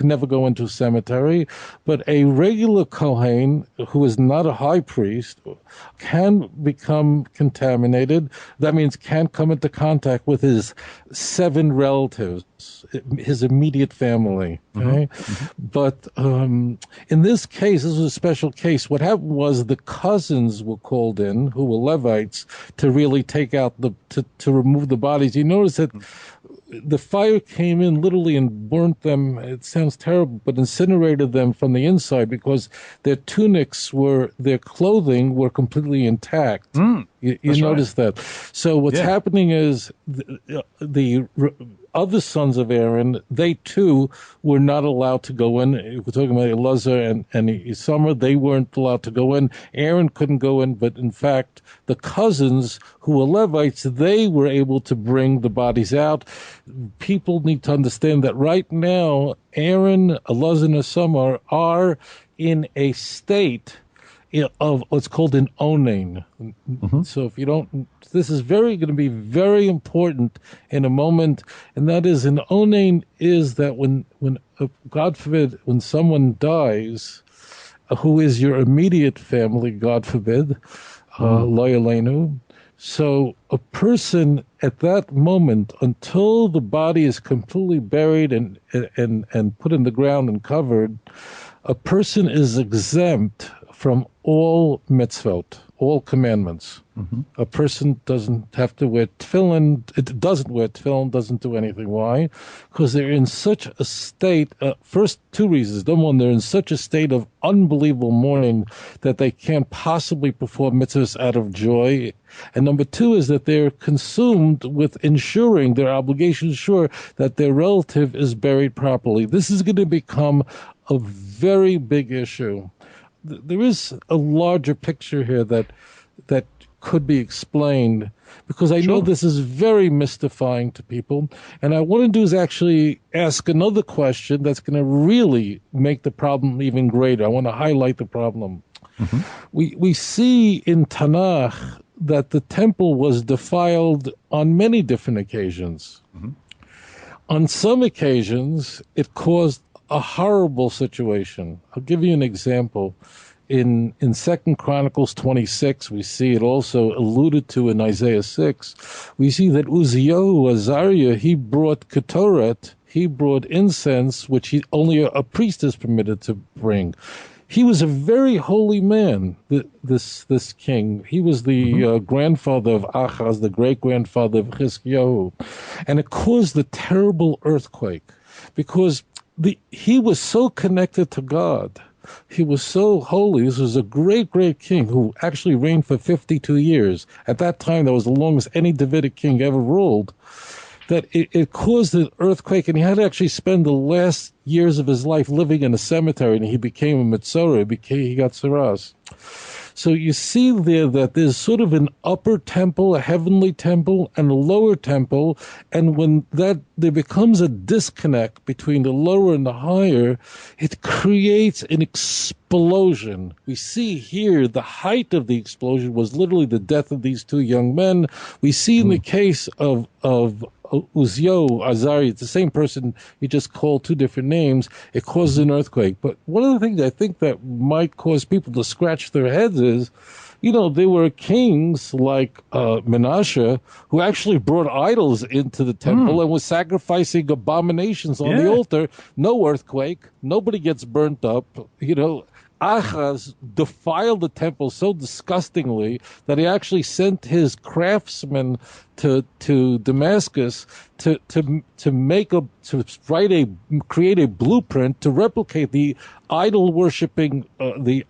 never go into a cemetery, but a regular Kohen who is not a high priest can become contaminated. That means can't come into contact with his 7 relatives, his immediate family. Okay? Mm-hmm. But in this case, this was a special case. What happened was the cousins were called in, who were Levites, to really take out to remove the bodies. You notice that the fire came in literally and burnt them. It sounds terrible, but incinerated them from the inside, because their tunics their clothing were completely intact. You notice that. So what's happening is the other sons of Aaron, they too were not allowed to go in. We're talking about Elazar and Isamar. They weren't allowed to go in. Aaron couldn't go in, but in fact, the cousins who were Levites, they were able to bring the bodies out. People need to understand that right now, Aaron, Elazar, and Isamar are in a state of what's called an onain. Mm-hmm. So if you don't, this is going to be very important in a moment, and that is, an onain is that when God forbid, when someone dies, who is your immediate family, God forbid, lo yaleinu. So a person at that moment, until the body is completely buried and put in the ground and covered, a person is exempt from all mitzvot, all commandments. Mm-hmm. A person doesn't have to wear tefillin. It doesn't wear tefillin, doesn't do anything. Why? Because they're in such a state, first, 2 reasons. Number one, they're in such a state of unbelievable mourning that they can't possibly perform mitzvahs out of joy. And number 2 is that they're consumed with ensuring, their obligation to ensure that their relative is buried properly. This is going to become a very big issue. There is a larger picture here that could be explained, because I know this is very mystifying to people. And I want to do is actually ask another question that's going to really make the problem even greater. I want to highlight the problem. Mm-hmm. We see in Tanakh that the temple was defiled on many different occasions. Mm-hmm. On some occasions, it caused a horrible situation. I'll give you an example. In 2 Chronicles 26, we see it also alluded to in Isaiah 6. We see that Uzziyahu, Azariah, he brought ketoret, he brought incense, which only a priest is permitted to bring. He was a very holy man, this king. He was the grandfather of Achaz, the great-grandfather of Chizkiyahu. And it caused a terrible earthquake, because he was so connected to God. He was so holy. This was a great, great king who actually reigned for 52 years. At that time, that was the longest any Davidic king ever ruled. That it caused an earthquake, and he had to actually spend the last years of his life living in a cemetery, and he became a Metzora. He got Saras. So you see there that there's sort of an upper temple, a heavenly temple, and a lower temple, and when there becomes a disconnect between the lower and the higher, it creates an explosion. We see here the height of the explosion was literally the death of these 2 young men. We see in the case of Uzio, Azari, it's the same person. You just call two different names. It causes an earthquake. But one of the things I think that might cause people to scratch their heads is, there were kings like Menashe who actually brought idols into the temple and was sacrificing abominations on the altar. No earthquake. Nobody gets burnt up. Ahaz defiled the temple so disgustingly that he actually sent his craftsmen to Damascus to create a blueprint to replicate the idol worshipping the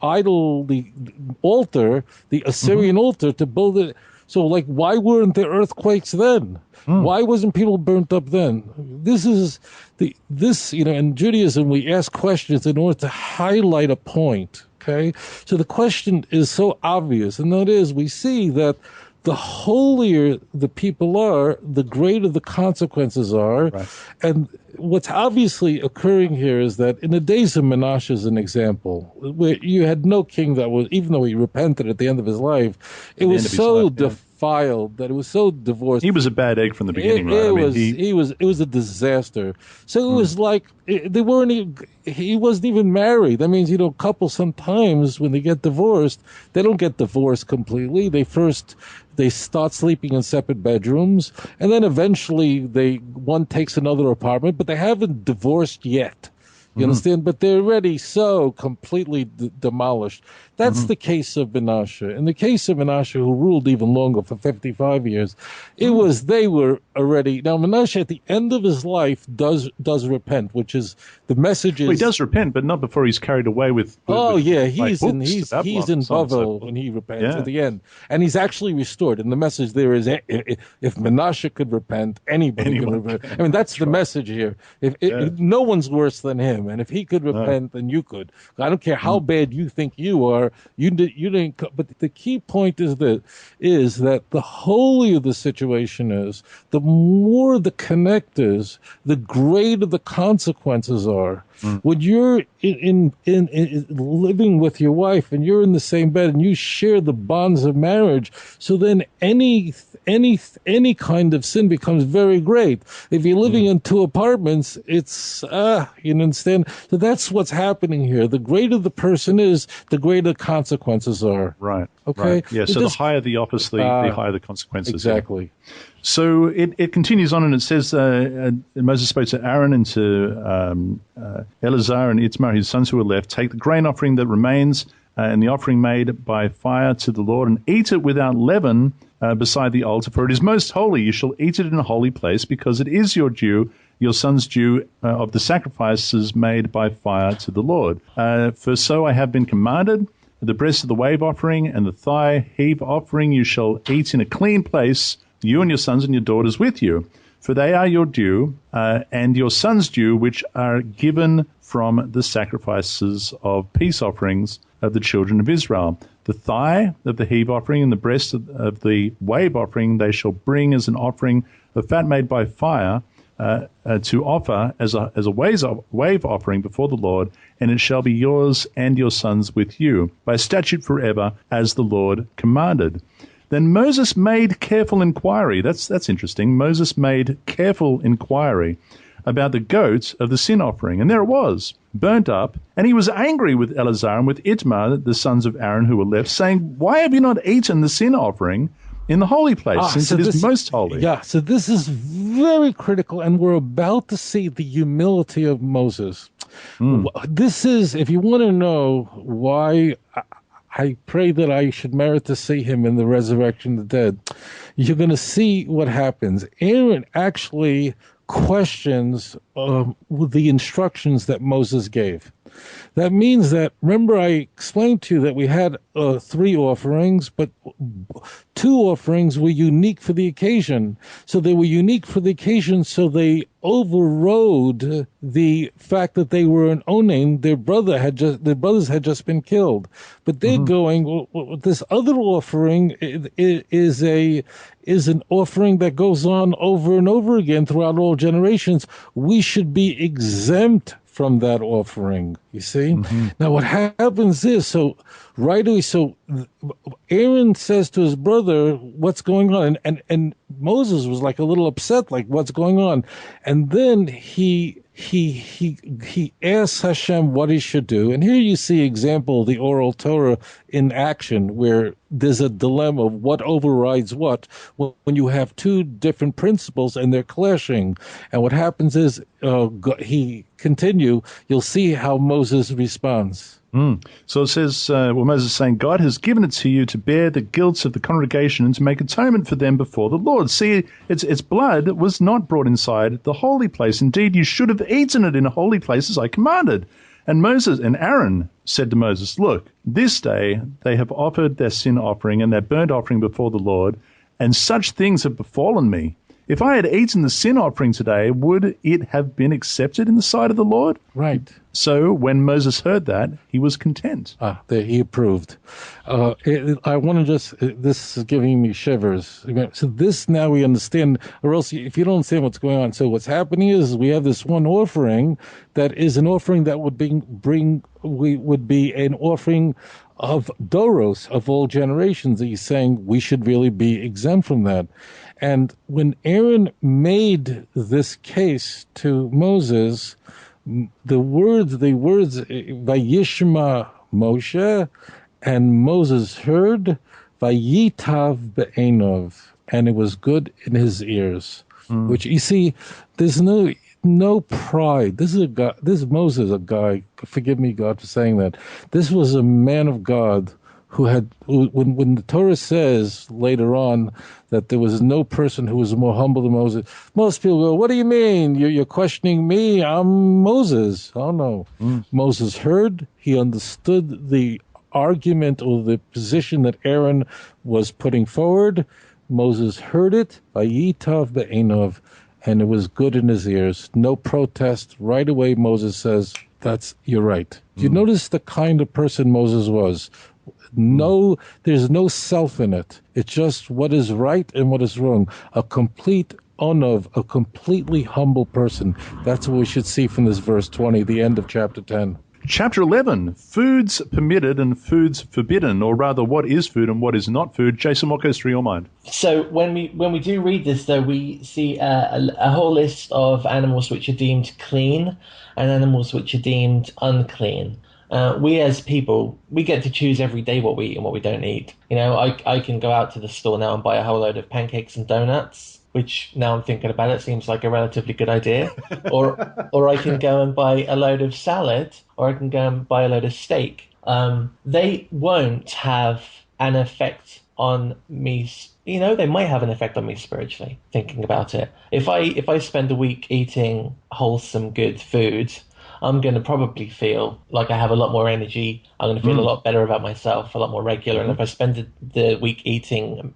altar, the Assyrian altar, to build it. So, why weren't there earthquakes then? Why wasn't people burnt up then? In Judaism, we ask questions in order to highlight a point, okay? So the question is so obvious, and that is, we see that the holier the people are, the greater the consequences are. Right. And what's obviously occurring here is that in the days of Menashe, as an example, where you had no king that was, even though he repented at the end of his life, it was so defiled that it was so divorced. He was a bad egg from the beginning, right? It was a disaster. So it was like they weren't even, he wasn't even married. That means, couples sometimes when they get divorced, they don't get divorced completely. They start sleeping in separate bedrooms, and then eventually one takes another apartment, but they haven't divorced yet. You understand? But they're already so completely demolished. That's the case of Menashe. In the case of Menashe, who ruled even longer for 55 years, they were already. Now, Menashe, at the end of his life, does repent, which is the message is. Well, he does repent, but not before he's carried away with he's in Bavel when he repents at the end. And he's actually restored. And the message there is, if Menashe could repent, anybody can repent. I mean, that's the message here. If no one's worse than him. And if he could repent, then you could. I don't care how bad you think you are. You didn't. But the key point is that the holier the situation is, the more the connectors, the greater the consequences are. When you're in living with your wife and you're in the same bed and you share the bonds of marriage, so then any kind of sin becomes very great. If you're living in two apartments, it's you understand. So that's what's happening here. The greater the person is, the greater consequences are. Right. Okay. Right. Yeah. So the higher the office, the higher the consequences. Exactly. So it continues on, and it says Moses spoke to Aaron and to Eleazar and Itmar, his sons who were left, take the grain offering that remains and the offering made by fire to the Lord, and eat it without leaven beside the altar, for it is most holy. You shall eat it in a holy place, because it is your due, your son's due of the sacrifices made by fire to the Lord. For so I have been commanded. The breast of the wave offering and the thigh heave offering you shall eat in a clean place, you and your sons and your daughters with you. For they are your due, and your son's due, which are given from the sacrifices of peace offerings of the children of Israel. The thigh of the heave offering and the breast of the wave offering they shall bring as an offering of fat made by fire, to offer as a wave offering before the Lord, and it shall be yours and your sons with you, by statute forever, as the Lord commanded. Then Moses made careful inquiry. That's interesting. Moses made careful inquiry about the goat of the sin offering, and there it was, burnt up. And he was angry with Eleazar and with Itmar, the sons of Aaron who were left, saying, why have you not eaten the sin offering in the holy place, since it is most holy? Yeah, so this is very critical, and we're about to see the humility of Moses. This is, if you want to know why I pray that I should merit to see him in the resurrection of the dead, you're going to see what happens. Aaron actually questions the instructions that Moses gave. That means that, remember I explained to you that we had 3 offerings, but 2 offerings were unique for the occasion. So they were unique for the occasion, so they overrode the fact that they were an onen. Their brothers had just been killed. But they're going, well, this other offering is an offering that goes on over and over again throughout all generations. We should be exempt from that offering. You see? Now what happens is, so right away, so Aaron says to his brother, what's going on? And Moses was like a little upset, like, what's going on? And then he asks Hashem what he should do. And here you see example of the oral Torah in action, where there's a dilemma of what overrides what when you have two different principles and they're clashing. And what happens is, you'll see how Moses responds. So it says, Moses is saying, God has given it to you to bear the guilt of the congregation and to make atonement for them before the Lord. See, its blood was not brought inside the holy place. Indeed, you should have eaten it in a holy place as I commanded. And Aaron said to Moses, look, this day they have offered their sin offering and their burnt offering before the Lord, and such things have befallen me. If I had eaten the sin offering today, would it have been accepted in the sight of the Lord? Right. So when Moses heard that, he was content. He approved. I want to this is giving me shivers. So this now we understand, or else if you don't understand what's going on. So what's happening is we have this one offering that is an offering that would would be an offering of Doros, of all generations. He's saying we should really be exempt from that. And when Aaron made this case to Moses, the words, Vayishma Moshe, and Moses heard, Vayitav be'enov, and it was good in his ears. Which, you see, there's no pride. This is Moses, a guy, forgive me, God, for saying that. This was a man of God when the Torah says later on that there was no person who was more humble than Moses, most people go, what do you mean? You're questioning me? I'm Moses. Oh, no. Moses heard, he understood the argument or the position that Aaron was putting forward. Moses heard it, Vayitav be'enov, and it was good in his ears. No protest. Right away, Moses says, you're right. You notice the kind of person Moses was. No, there's no self in it. It's just what is right and what is wrong. A complete onav, a completely humble person. That's what we should see from this verse 20, the end of chapter 10. Chapter 11, foods permitted and foods forbidden, or rather, what is food and what is not food. Jason, what goes through your mind? So when we do read this, though, we see a whole list of animals which are deemed clean and animals which are deemed unclean. We as people, we get to choose every day what we eat and what we don't eat. You know, I can go out to the store now and buy a whole load of pancakes and donuts, which now I'm thinking about it seems like a relatively good idea. Or I can go and buy a load of salad, or I can go and buy a load of steak. They won't have an effect on me. You know, they might have an effect on me spiritually, thinking about it. If I spend a week eating wholesome, good food, I'm going to probably feel like I have a lot more energy. I'm going to feel a lot better about myself, a lot more regular. And if I spend the week eating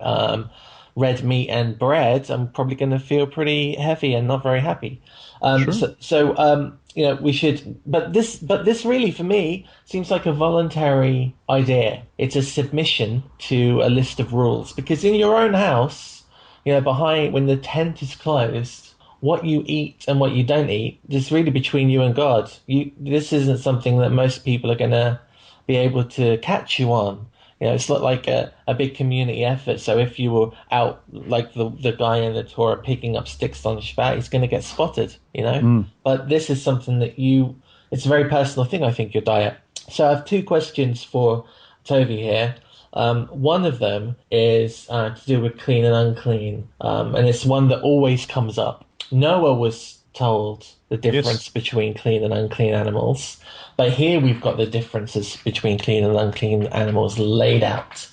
red meat and bread, I'm probably going to feel pretty heavy and not very happy. You know, we should. But this really, for me, seems like a voluntary idea. It's a submission to a list of rules. Because in your own house, you know, when the tent is closed, what you eat and what you don't eat is really between you and God. This isn't something that most people are going to be able to catch you on. You know, it's not like a big community effort. So if you were out like the guy in the Torah picking up sticks on the Shabbat, he's going to get spotted, you know? But this is something that it's a very personal thing, I think, your diet. So I have two questions for Tovia here. One of them is to do with clean and unclean. And it's one that always comes up. Noah was told the difference between clean and unclean animals. But here we've got the differences between clean and unclean animals laid out.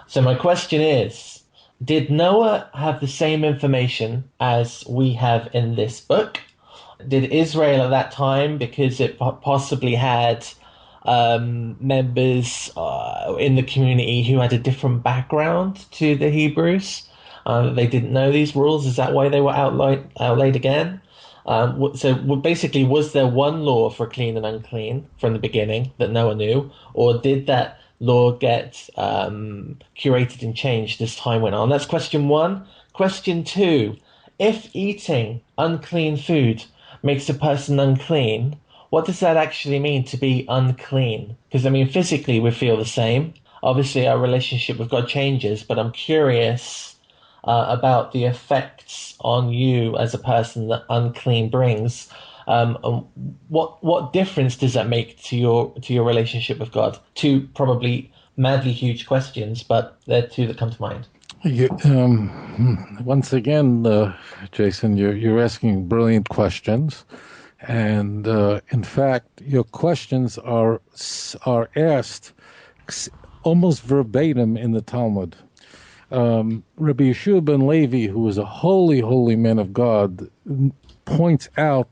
So my question is, did Noah have the same information as we have in this book? Did Israel at that time, because it possibly had members in the community who had a different background to the Hebrews, they didn't know these rules? Is that why they were outlaid again? So basically, was there one law for clean and unclean from the beginning that Noah knew, or did that law get curated and changed as time went on? That's question one. Question two, if eating unclean food makes a person unclean, what does that actually mean to be unclean? Because, I mean, physically we feel the same. Obviously, our relationship with God changes, but I'm curious about the effects on you as a person that unclean brings. And what difference does that make to your relationship with God? Two probably madly huge questions, but they're two that come to mind. Once again, Jason, you're asking brilliant questions, and in fact, your questions are asked almost verbatim in the Talmud. Rabbi Yeshua ben Levi, who was a holy man of God, points out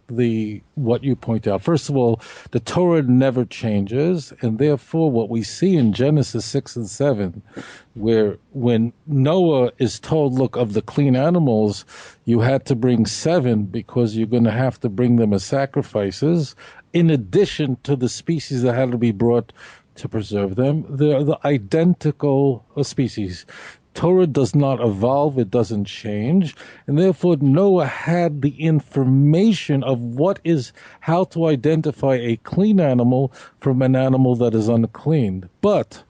what you point out. First of all, the Torah never changes, and therefore what we see in Genesis 6 and 7, where when Noah is told, look, of the clean animals, you had to bring 7 because you're going to have to bring them as sacrifices, in addition to the species that had to be brought to preserve them. They're the identical species. Torah does not evolve, it doesn't change, and therefore Noah had the information of how to identify a clean animal from an animal that is unclean. But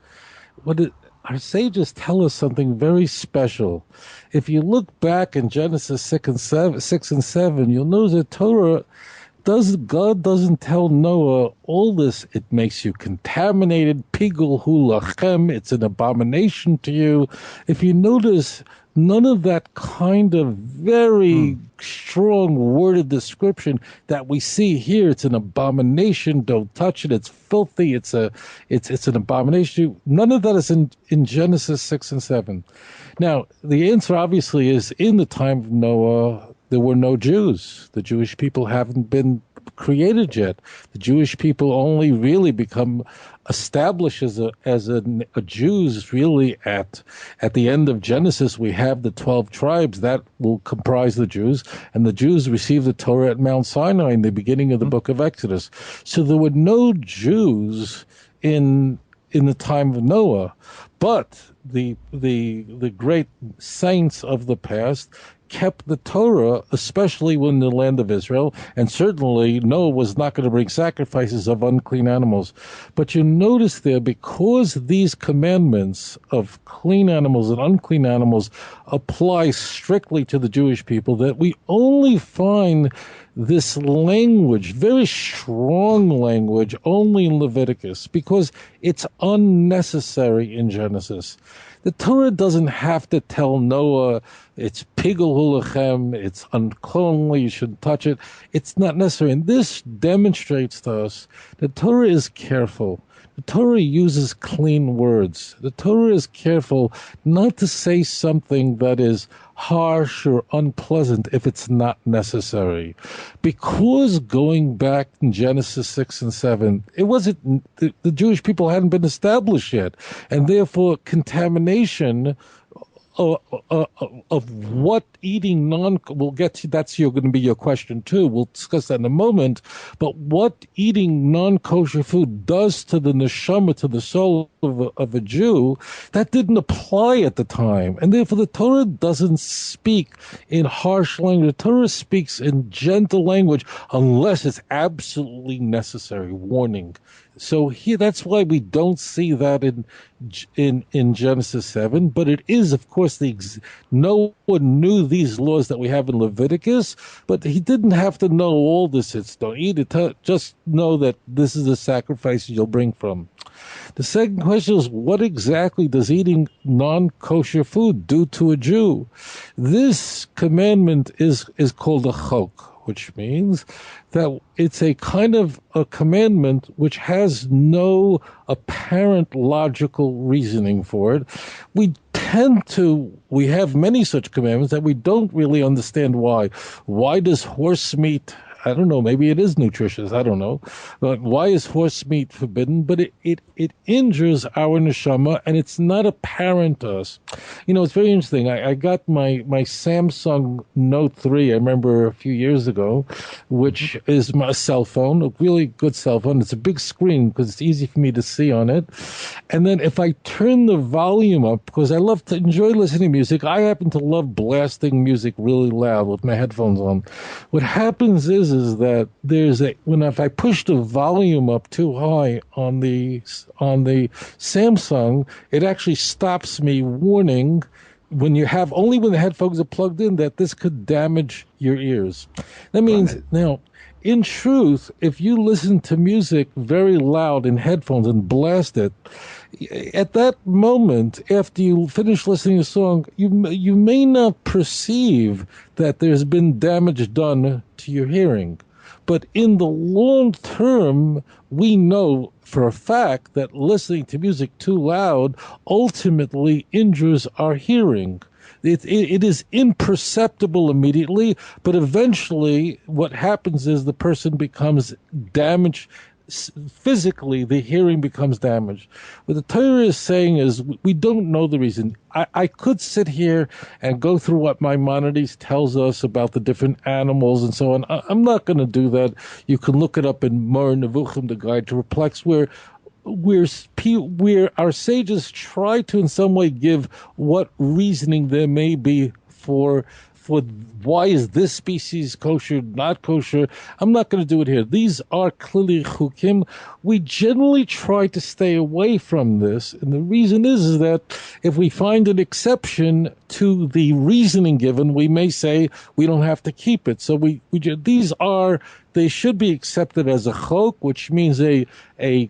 our sages tell us something very special. If you look back in Genesis 6 and 7, you'll notice that God doesn't tell Noah all this. It makes you contaminated. Pigul hu lachem. It's an abomination to you. If you notice, none of that kind of very strong worded description that we see here. It's an abomination. Don't touch it. It's filthy. It's an abomination. None of that is in Genesis 6 and 7. Now, the answer obviously is in the time of Noah, there were no Jews. The Jewish people haven't been created yet. The Jewish people only really become established as a Jews really at the end of Genesis. We have the 12 tribes that will comprise the Jews, and the Jews received the Torah at Mount Sinai in the beginning of the book of Exodus. So there were no Jews in the time of Noah, but the great saints of the past kept the Torah, especially when the land of Israel, and certainly Noah was not going to bring sacrifices of unclean animals. But you notice there, because these commandments of clean animals and unclean animals apply strictly to the Jewish people, that we only find this language, very strong language, only in Leviticus, because it's unnecessary in Genesis. The Torah doesn't have to tell Noah it's pigul hulachem, it's uncleanly, you shouldn't touch it. It's not necessary. And this demonstrates to us that Torah is careful. The Torah uses clean words. The Torah is careful not to say something that is harsh or unpleasant if it's not necessary. Because going back in Genesis 6 and 7, it wasn't, the Jewish people hadn't been established yet. And therefore, contamination of what eating we'll get to, that's going to be your question too. We'll discuss that in a moment. But what eating non-kosher food does to the neshama, to the soul of a Jew, that didn't apply at the time. And therefore the Torah doesn't speak in harsh language. The Torah speaks in gentle language unless it's absolutely necessary. Warning. So here, that's why we don't see that in Genesis 7. But it is, of course, no one knew these laws that we have in Leviticus, but he didn't have to know all this. It's don't eat it. Just know that this is a sacrifice you'll bring from. The second question is, what exactly does eating non-kosher food do to a Jew? This commandment is called a chok, which means that it's a kind of a commandment which has no apparent logical reasoning for it. We have many such commandments that we don't really understand why. Why does horse meat, I don't know, maybe it is nutritious, I don't know. But why is horse meat forbidden? But it injures our neshama, and it's not apparent to us. You know, it's very interesting. I got my Samsung Note 3, I remember a few years ago, which is my cell phone, a really good cell phone. It's a big screen because it's easy for me to see on it. And then if I turn the volume up, because I love to enjoy listening to music, I happen to love blasting music really loud with my headphones on. What happens is is that if I push the volume up too high on the Samsung, it actually stops me warning when the headphones are plugged in that this could damage your ears. That means now, in truth, if you listen to music very loud in headphones and blast it, at that moment, after you finish listening to a song, you may not perceive that there's been damage done to your hearing. But in the long term, we know for a fact that listening to music too loud ultimately injures our hearing. It is imperceptible immediately, but eventually what happens is the person becomes damaged. Physically, the hearing becomes damaged. What the Torah is saying is we don't know the reason. I could sit here and go through what Maimonides tells us about the different animals and so on. I'm not going to do that. You can look it up in Mor Nevuchim, the Guide to Perplex, where our sages try to in some way give what reasoning there may be for why is this species kosher, not kosher. I'm not going to do it here. These are clearly chukim. We generally try to stay away from this, and the reason is that if we find an exception to the reasoning given, we may say we don't have to keep it. So they should be accepted as a chok, which means a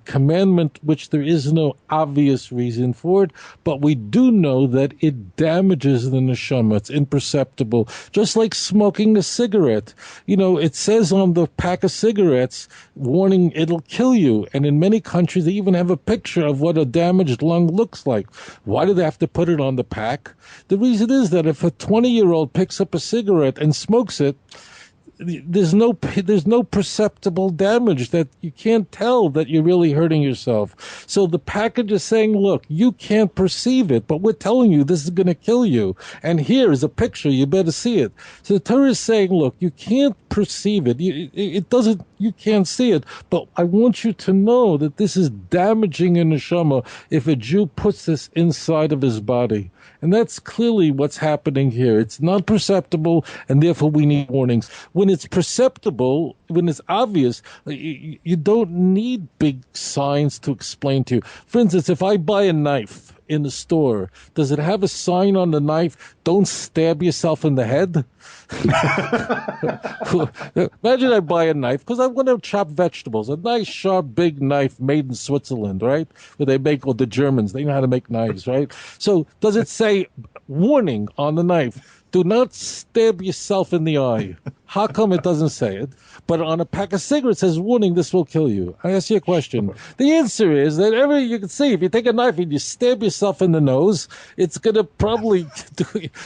commandment which there is no obvious reason for it, but we do know that it damages the neshama. It's imperceptible. Just like smoking a cigarette. It says on the pack of cigarettes, warning, it'll kill you. And in many countries, they even have a picture of what a damaged lung looks like. Why do they have to put it on the pack? The reason is that if a 20-year-old picks up a cigarette and smokes it, there's no perceptible damage that you can't tell that you're really hurting yourself. So the package is saying, look, you can't perceive it, but we're telling you this is going to kill you. And here is a picture. You better see it. So the Torah is saying, look, you can't perceive it. You can't see it, but I want you to know that this is damaging a neshama if a Jew puts this inside of his body. And that's clearly what's happening here. It's not perceptible, and therefore we need warnings. When it's perceptible, when it's obvious, you don't need big signs to explain to you. For instance, if I buy a knife in the store, does it have a sign on the knife, don't stab yourself in the head? Imagine I buy a knife because I want to chop vegetables. A nice, sharp, big knife made in Switzerland, right? Where they make, the Germans, they know how to make knives, right? So does it say, warning on the knife, do not stab yourself in the eye? How come it doesn't say it? But on a pack of cigarettes it says, warning, this will kill you. I ask you a question. The answer is that you can see, if you take a knife and you stab yourself in the nose, it's going to probably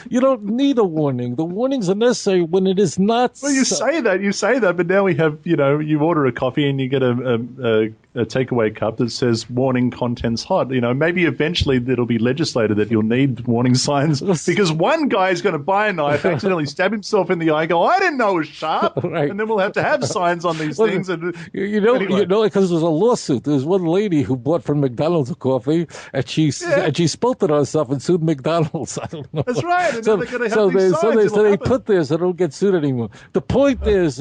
you don't need a warning. The warnings are necessary when it is not. Well, you say that, but now we have, you order a coffee and you get a takeaway cup that says warning, contents hot. Maybe eventually it'll be legislated that you'll need warning signs because one guy is going to buy a knife, accidentally stab himself in the eye, go, I didn't know it was sharp. Right. And then we'll have to have signs on these things. And, anyway. Because there was a lawsuit. There was one lady who bought from McDonald's a coffee and she spilt it on herself and sued McDonald's. I don't know. That's right. And they're going to have these signs. So they put this so they don't get sued anymore. The point is,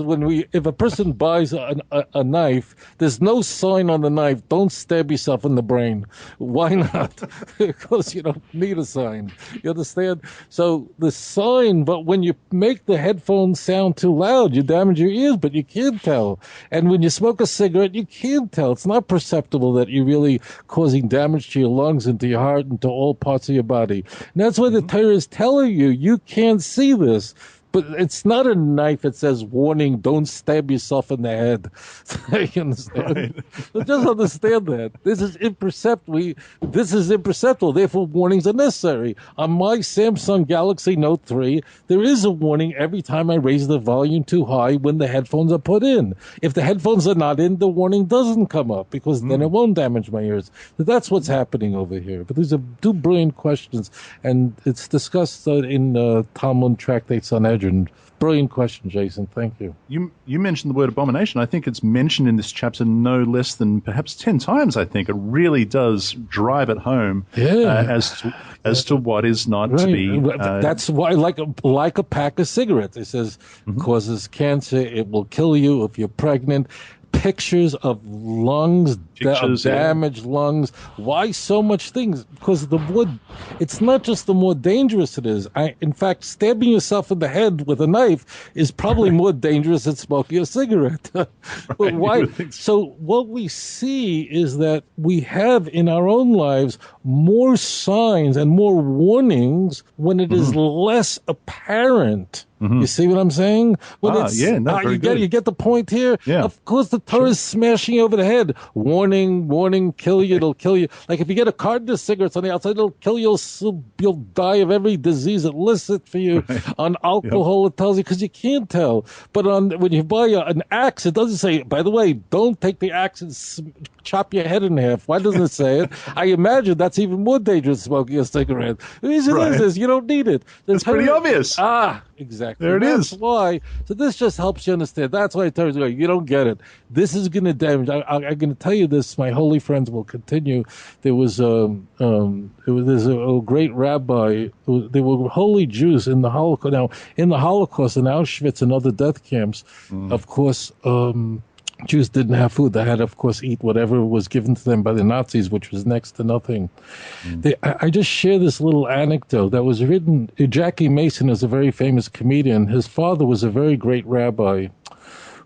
if a person buys a knife, there's no sign on the knife, don't stab yourself in the brain. Why not? Because you don't need a sign. You understand? So the sign, but when you make the headphones sound too loud, you damage your ears, but you can't tell. And when you smoke a cigarette, you can't tell. It's not perceptible that you're really causing damage to your lungs and to your heart and to all parts of your body. And that's why the Torah is telling you can't see this. But it's not a knife that says, warning, don't stab yourself in the head. You understand? Right. So just understand that. This is imperceptible. Therefore, warnings are necessary. On my Samsung Galaxy Note 3, there is a warning every time I raise the volume too high when the headphones are put in. If the headphones are not in, the warning doesn't come up because then it won't damage my ears. So that's what's happening over here. But these are two brilliant questions, and it's discussed in Talmud tractates on education. imagine. Brilliant question, Jason. Thank you. You mentioned the word abomination. I think it's mentioned in this chapter no less than perhaps 10 times, I think. It really does drive it home as to what is not to be... That's why, like a pack of cigarettes, it says, causes cancer, it will kill you if you're pregnant. Pictures of lungs, damaged lungs. Why so much things? Because the wood, it's not just the more dangerous it is. In fact, stabbing yourself in the head with a knife is probably more dangerous than smoking a cigarette. But why? So what we see is that we have in our own lives more signs and more warnings when it is less apparent. You see what I'm saying? When you get the point here? Yeah. Of course, the Torah is smashing you over the head. Warning, warning, kill you, it'll kill you. Like if you get a carton of cigarettes on the outside, it'll kill you. You'll die of every disease illicit for you. Right. On alcohol, it tells you, because you can't tell. But when you buy an axe, it doesn't say, by the way, don't take the axe and chop your head in half. Why doesn't it say it? I imagine that's even more dangerous than smoking a cigarette. The reason is you don't need it. It's pretty obvious. Exactly. There it is. That's why. So this just helps you understand. That's why I tell you, you don't get it. This is going to damage. I'm going to tell you this. My holy friends will continue. There was there's a great rabbi. They were holy Jews in the Holocaust. Now, in the Holocaust, in Auschwitz and other death camps, of course, Jews didn't have food. They had, of course, eat whatever was given to them by the Nazis, which was next to nothing. I just share this little anecdote that was written. Jackie Mason is a very famous comedian. His father was a very great rabbi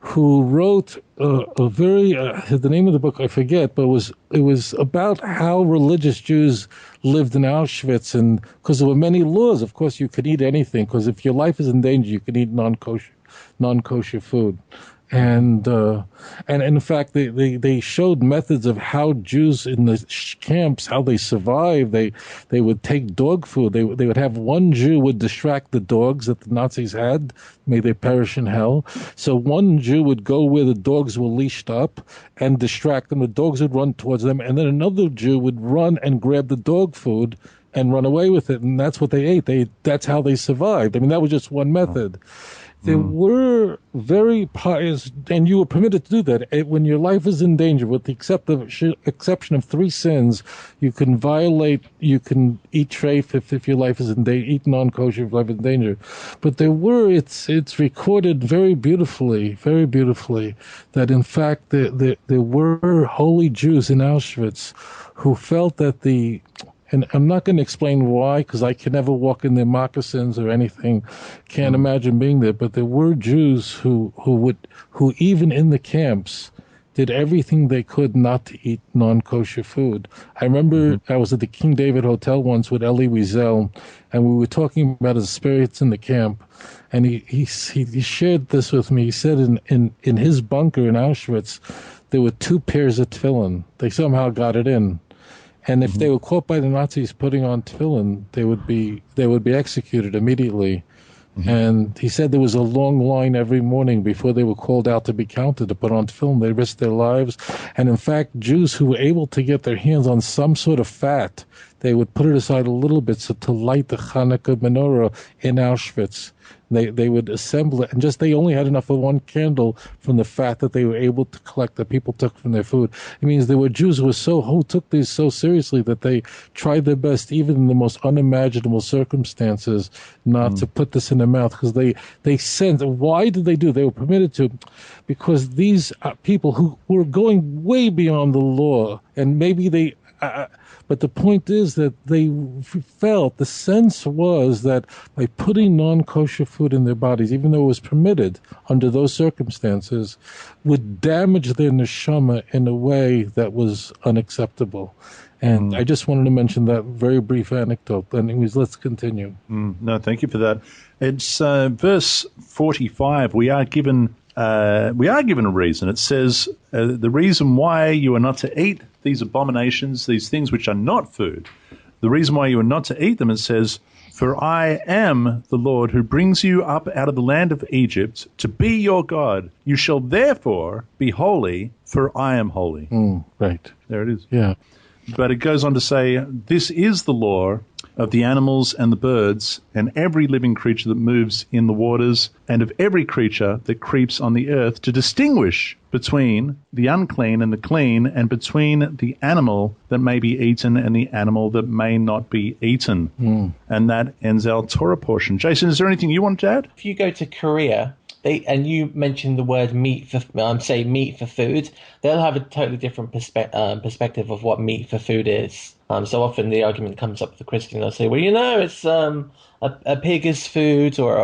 who wrote a very, the name of the book I forget, but it was about how religious Jews lived in Auschwitz, and because there were many laws. Of course, you could eat anything, because if your life is in danger, you can eat non-kosher food. And in fact, they showed methods of how Jews in the camps, how they survived. They would take dog food. They would have one Jew would distract the dogs that the Nazis had. May they perish in hell. So one Jew would go where the dogs were leashed up and distract them. The dogs would run towards them, and then another Jew would run and grab the dog food and run away with it. And that's what they ate. That's how they survived. I mean, that was just one method. There were very pious, and you were permitted to do that. When your life is in danger, with the exception of 3 sins, you can eat treif if your life is in danger, eat non-kosher if life is in danger. But it's recorded very beautifully, that in fact there were holy Jews in Auschwitz who felt that and I'm not going to explain why, because I can never walk in their moccasins or anything. Can't imagine being there. But there were Jews who even in the camps did everything they could not to eat non-kosher food. I remember I was at the King David Hotel once with Elie Wiesel, and we were talking about his spirits in the camp. And he shared this with me. He said in his bunker in Auschwitz, there were 2 pairs of tefillin. They somehow got it in. And if they were caught by the Nazis putting on tefillin, they would be executed immediately. And he said there was a long line every morning before they were called out to be counted to put on tefillin. They risked their lives. And in fact, Jews who were able to get their hands on some sort of fat, they would put it aside a little bit to light the Hanukkah menorah in Auschwitz. They would assemble it, and they only had enough of one candle from the fat that they were able to collect that people took from their food. It means there were Jews who took these so seriously that they tried their best, even in the most unimaginable circumstances, not to put this in their mouth, because they sensed. Why did they do? They were permitted to, because these people who were going way beyond the law, and maybe they. But the point is that they felt, the sense was that by putting non-kosher food in their bodies, even though it was permitted under those circumstances, would damage their neshama in a way that was unacceptable. And I just wanted to mention that very brief anecdote. Anyways, let's continue. No, thank you for that. It's verse 45. We are given a reason. It says the reason why you are not to eat these abominations, these things which are not food, the reason why you are not to eat them, it says, for I am the Lord who brings you up out of the land of Egypt to be your God. You shall therefore be holy, for I am holy. Right. There it is. Yeah. But it goes on to say, this is the law of the animals and the birds, and every living creature that moves in the waters, and of every creature that creeps on the earth, to distinguish between the unclean and the clean, and between the animal that may be eaten and the animal that may not be eaten. And that ends our Torah portion. Jason, is there anything you want to add? If you go to Korea, and you mentioned the word meat for food, they'll have a totally different perspective of what meat for food is. So often the argument comes up with the Christian. They'll say, well, it's a pig is food, or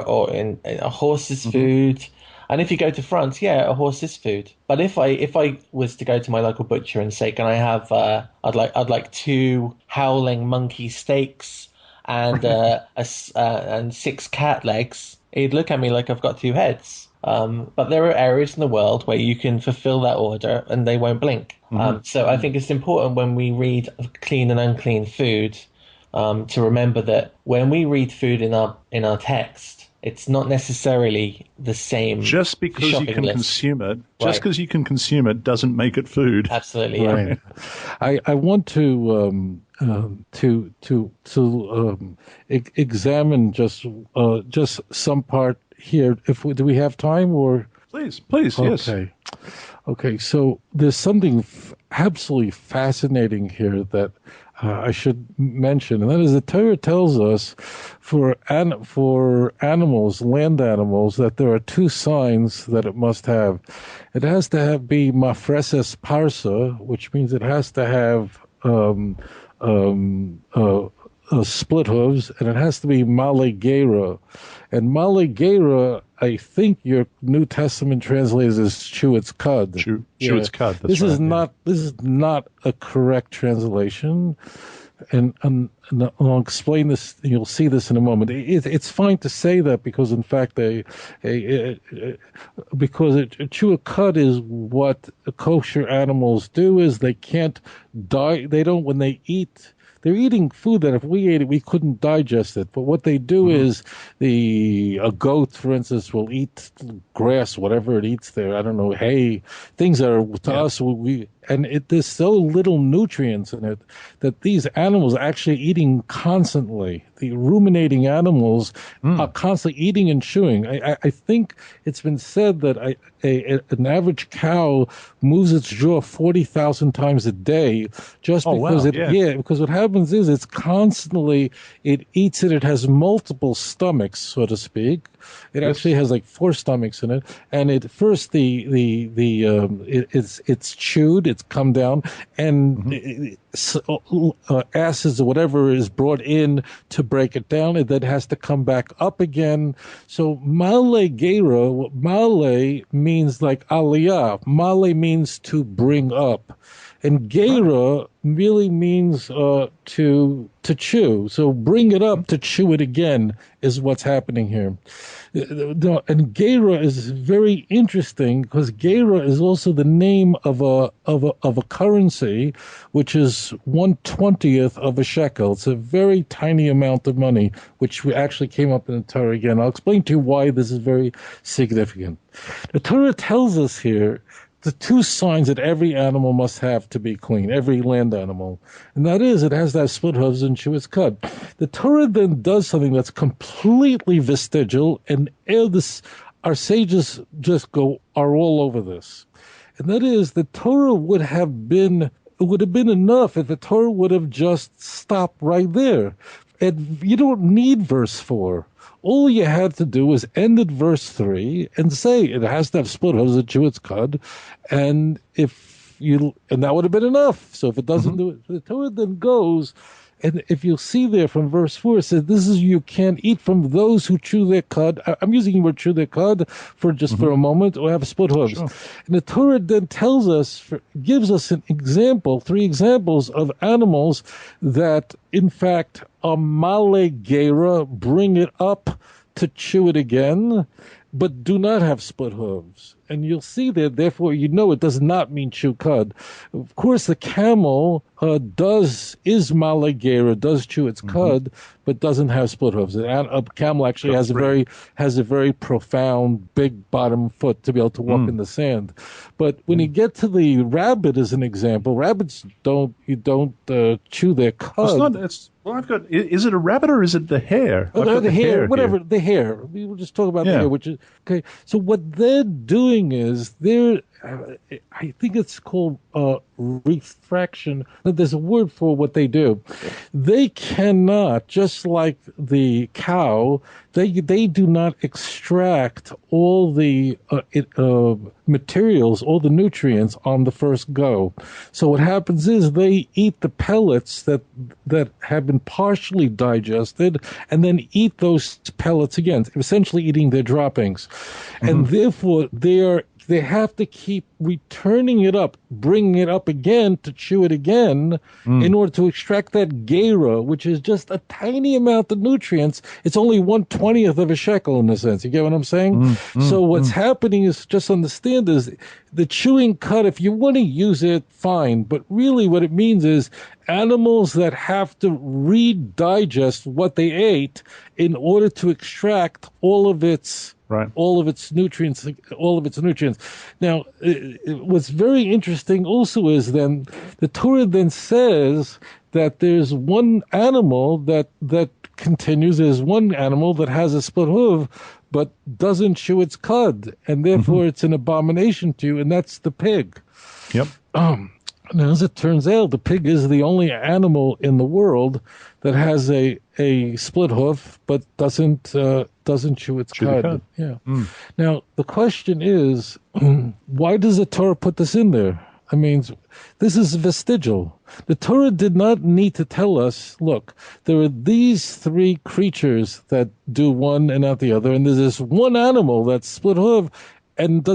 a horse is food. And if you go to France, a horse is food. But if I was to go to my local butcher and say, can I have I'd like 2 howling monkey steaks and and 6 cat legs, he'd look at me like I've got 2 heads. But there are areas in the world where you can fulfill that order and they won't blink. So I think it's important when we read clean and unclean food to remember that when we read food in our text, it's not necessarily the same. Just because you can consume it, doesn't make it food. Absolutely, yeah. Right. I want to examine just some part here. Do we have time, or please, yes. Okay. So there's something absolutely fascinating here that I should mention, and that is the Torah tells us for animals, land animals, that there are 2 signs that it must have. It has to be mafreses parsa, which means it has to have split hooves, and it has to be malegera. And malegera, I think your New Testament translates as chew its cud. Chew its cud. That's This is not a correct translation, and I'll explain this. You'll see this in a moment. It's fine to say that because, in fact, chew a cud is what kosher animals do. Is they can't die. They don't when they eat. They're eating food that if we ate it, we couldn't digest it. But what they do is a goat, for instance, will eat grass, whatever it eats there. I don't know, hay, things that are to us, there's so little nutrients in it that these animals are actually eating constantly. The ruminating animals are constantly eating and chewing. I think it's been said that an average cow moves its jaw 40,000 times a day just because because what happens is it's constantly, it eats it. It has multiple stomachs, so to speak. It actually has like 4 stomachs in it, and it's chewed, it's come down, and acids or whatever is brought in to break it down. It then has to come back up again. So male gera, male means like aliyah. Male means to bring up. And gera really means to chew. So bring it up to chew it again is what's happening here. And gera is very interesting because gera is also the name of a currency, which is 1/20th of a shekel. It's a very tiny amount of money, which we actually came up in the Torah again. I'll explain to you why this is very significant. The Torah tells us here the 2 signs that every animal must have to be clean, every land animal. And that is, it has to have split hooves and chew its cud. The Torah then does something that's completely vestigial, and our sages are all over this. And that is, the Torah would have been enough if the Torah would have just stopped right there. And you don't need verse 4. All you had to do was end at verse 3 and say it has to have split hooves and chew its cud, and that would have been enough. So if it doesn't do it, the Torah then goes, and if you'll see there from verse 4, it says, "This is you can't eat from those who chew their cud." I'm using the word chew their cud for a moment, or have split hooves. Sure. And the Torah then gives us an example, 3 examples of animals that, in fact, are male gera, bring it up to chew it again, but do not have split hooves. and you'll see that, therefore, it does not mean chew cud. Of course, the camel is malagera, does chew its cud, but doesn't have split hooves. A camel actually has a very profound, big bottom foot to be able to walk in the sand. But when you get to the rabbit as an example, rabbits don't chew their cud. Is it a rabbit or is it the hare? The hare, whatever, the hare. We will just talk about the hare, which is okay. So what they're doing is I think it's called refraction. There's a word for what they do. They cannot, just like the cow, they do not extract all the materials, all the nutrients on the first go. So what happens is they eat the pellets that have been partially digested, and then eat those pellets again, essentially eating their droppings, and therefore they have to keep returning it up, bringing it up again to chew it again in order to extract that gera, which is just a tiny amount of nutrients. It's only 1/20th of a shekel in a sense. You get what I'm saying? So what's happening is, just understand, is the chewing cud, if you want to use it, fine. But really what it means is animals that have to redigest what they ate in order to extract all of its nutrients. Now, what's very interesting also is then the Torah then says that there's one animal that continues. There's one animal that has a split hoof but doesn't chew its cud, and therefore it's an abomination to you, and that's the pig. Yep. Now, as it turns out, the pig is the only animal in the world that has a split hoof but doesn't chew its cud. Yeah. Now, the question is, why does the Torah put this in there? I mean, this is vestigial. The Torah did not need to tell us, look, there are these three creatures that do one and not the other, and there's this one animal that's split hoof, and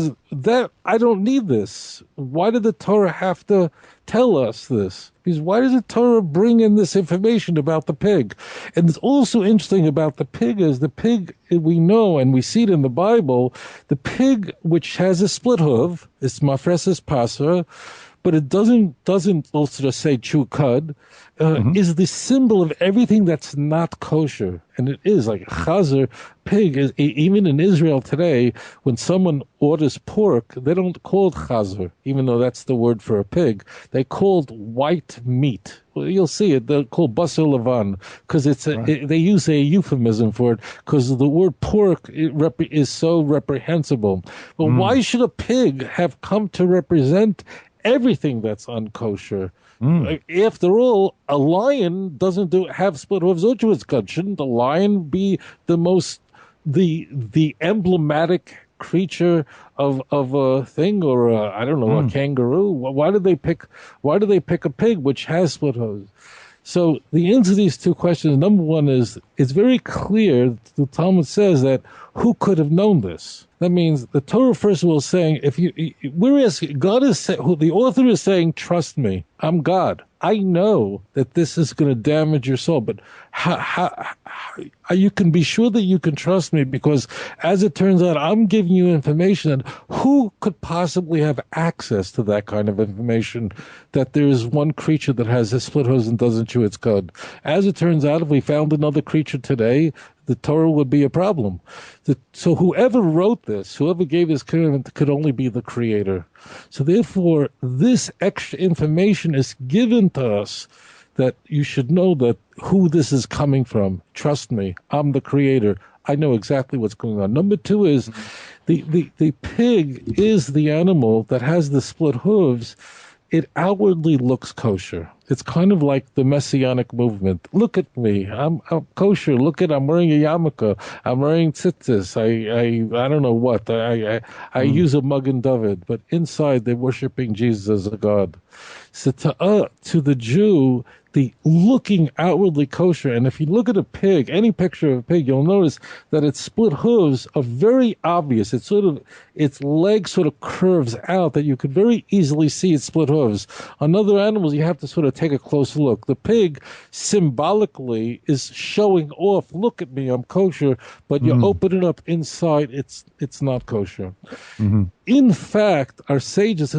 I don't need this. Why did the Torah have to tell us this? Because why does the Torah bring in this information about the pig? And it's also interesting about the pig is the pig, we know, and we see it in the Bible, the pig which has a split hoof, it's mafresis passer, but it doesn't also just say chew cud, is the symbol of everything that's not kosher. And it is like chazer, pig, is even in Israel today, when someone orders pork, they don't call it chazer, even though that's the word for a pig. They call it white meat. Well, you'll see it. They're called basar levan, because they use a euphemism for it, because the word pork is so reprehensible. But why should a pig have come to represent everything that's unkosher? After all, a lion doesn't have split hooves or chew its cud. Shouldn't the lion be the emblematic creature of a thing, or a kangaroo? Why do they pick a pig which has split hooves? So the answer to these two questions, number one, is it's very clear. The Talmud says that who could have known this? That means the Torah, first of all, is saying, the author is saying, trust me, I'm God. I know that this is going to damage your soul, but you can be sure that you can trust me, because as it turns out, I'm giving you information, and who could possibly have access to that kind of information, that there is one creature that has a split hooves and doesn't chew its cud. As it turns out, if we found another creature today, the Torah would be a problem. So whoever wrote this, whoever gave this commandment, could only be the Creator. So therefore, this extra information is given to us, that you should know that who this is coming from. Trust me, I'm the Creator. I know exactly what's going on. Number two is the pig is the animal that has the split hooves. It outwardly looks kosher. It's kind of like the Messianic movement. Look at me. I'm kosher. I'm wearing a yarmulke. I'm wearing tzitzis. I don't know what. I use a Magen David, but inside they're worshiping Jesus as a God. So to the Jew, the looking outwardly kosher, and if you look at a pig, any picture of a pig, you'll notice that its split hooves are very obvious. Its leg sort of curves out, that you could very easily see its split hooves. On other animals, you have to sort of take a closer look. The pig symbolically is showing off, look at me, I'm kosher, but you open it up inside, it's not kosher. in fact, our sages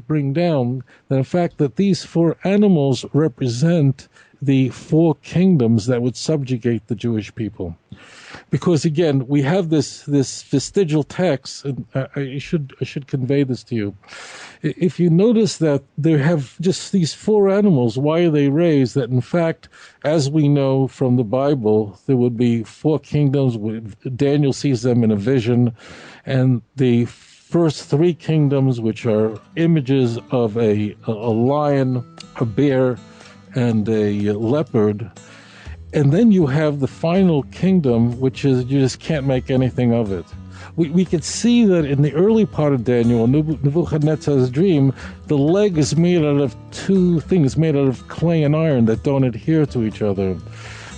bring down that in fact that these four animals represent the four kingdoms that would subjugate the Jewish people. Because again, we have this vestigial text, and I should convey this to you. If you notice that they have just these four animals, why are they raised? That in fact, as we know from the Bible, there would be four kingdoms. Daniel sees them in a vision, and the first three kingdoms, which are images of a lion, a bear, and a leopard. And then you have the final kingdom, which is you just can't make anything of it. We could see that in the early part of Daniel, Nebuchadnezzar's dream, the leg is made out of two things, made out of clay and iron that don't adhere to each other.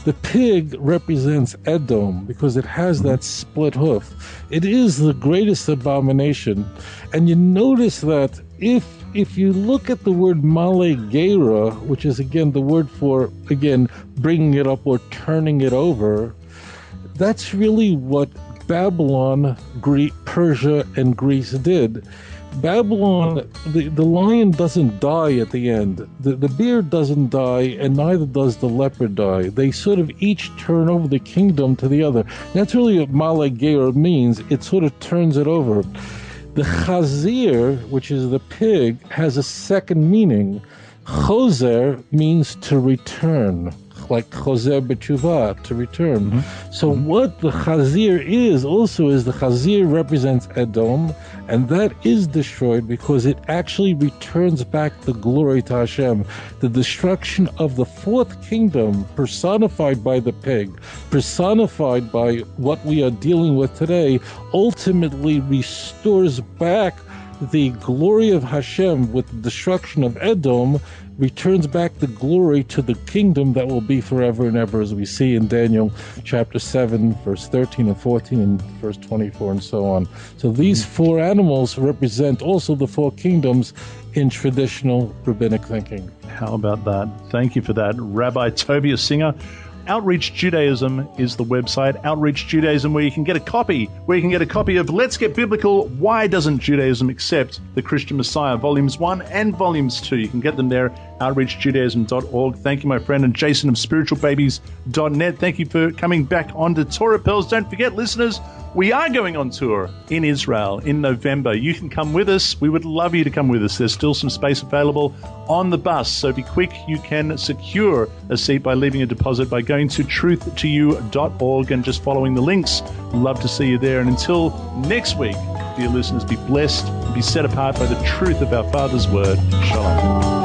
The pig represents Edom because it has that split hoof. It is the greatest abomination. And you notice that if you look at the word malegera, which is again the word for, again, bringing it up or turning it over, that's really what Babylon, Persia, and Greece did. Babylon, the lion doesn't die at the end. The bear doesn't die, and neither does the leopard die. They sort of each turn over the kingdom to the other. That's really what malegera means. It sort of turns it over. The chazir, which is the pig, has a second meaning. Choser means to return, like choser b'tshuva, to return. Mm-hmm. So what the chazir is also is the chazir represents Edom, and that is destroyed because it actually returns back the glory to Hashem. The destruction of the fourth kingdom, personified by the pig, personified by what we are dealing with today, ultimately restores back the glory of Hashem with the destruction of Edom, returns back the glory to the kingdom that will be forever and ever, as we see in Daniel chapter 7, verse 13 and 14, and verse 24, and so on. So these four animals represent also the four kingdoms in traditional rabbinic thinking. How about that? Thank you for that, Rabbi Tovia Singer. Outreach Judaism is the website, Outreach Judaism, where you can get a copy of Let's Get Biblical, Why Doesn't Judaism Accept the Christian Messiah, Volumes 1 and Volumes 2. You can get them there, outreachjudaism.org. Thank you, my friend, and Jason of Spiritualbabies.net. Thank you for coming back onto Torah Pearls. Don't forget, listeners, we are going on tour in Israel in November. You can come with us. We would love you to come with us. There's still some space available on the bus, so be quick. You can secure a seat by leaving a deposit by going to truth2you.org and just following the links. Love to see you there. And until next week, dear listeners, be blessed and be set apart by the truth of our Father's word. Shalom.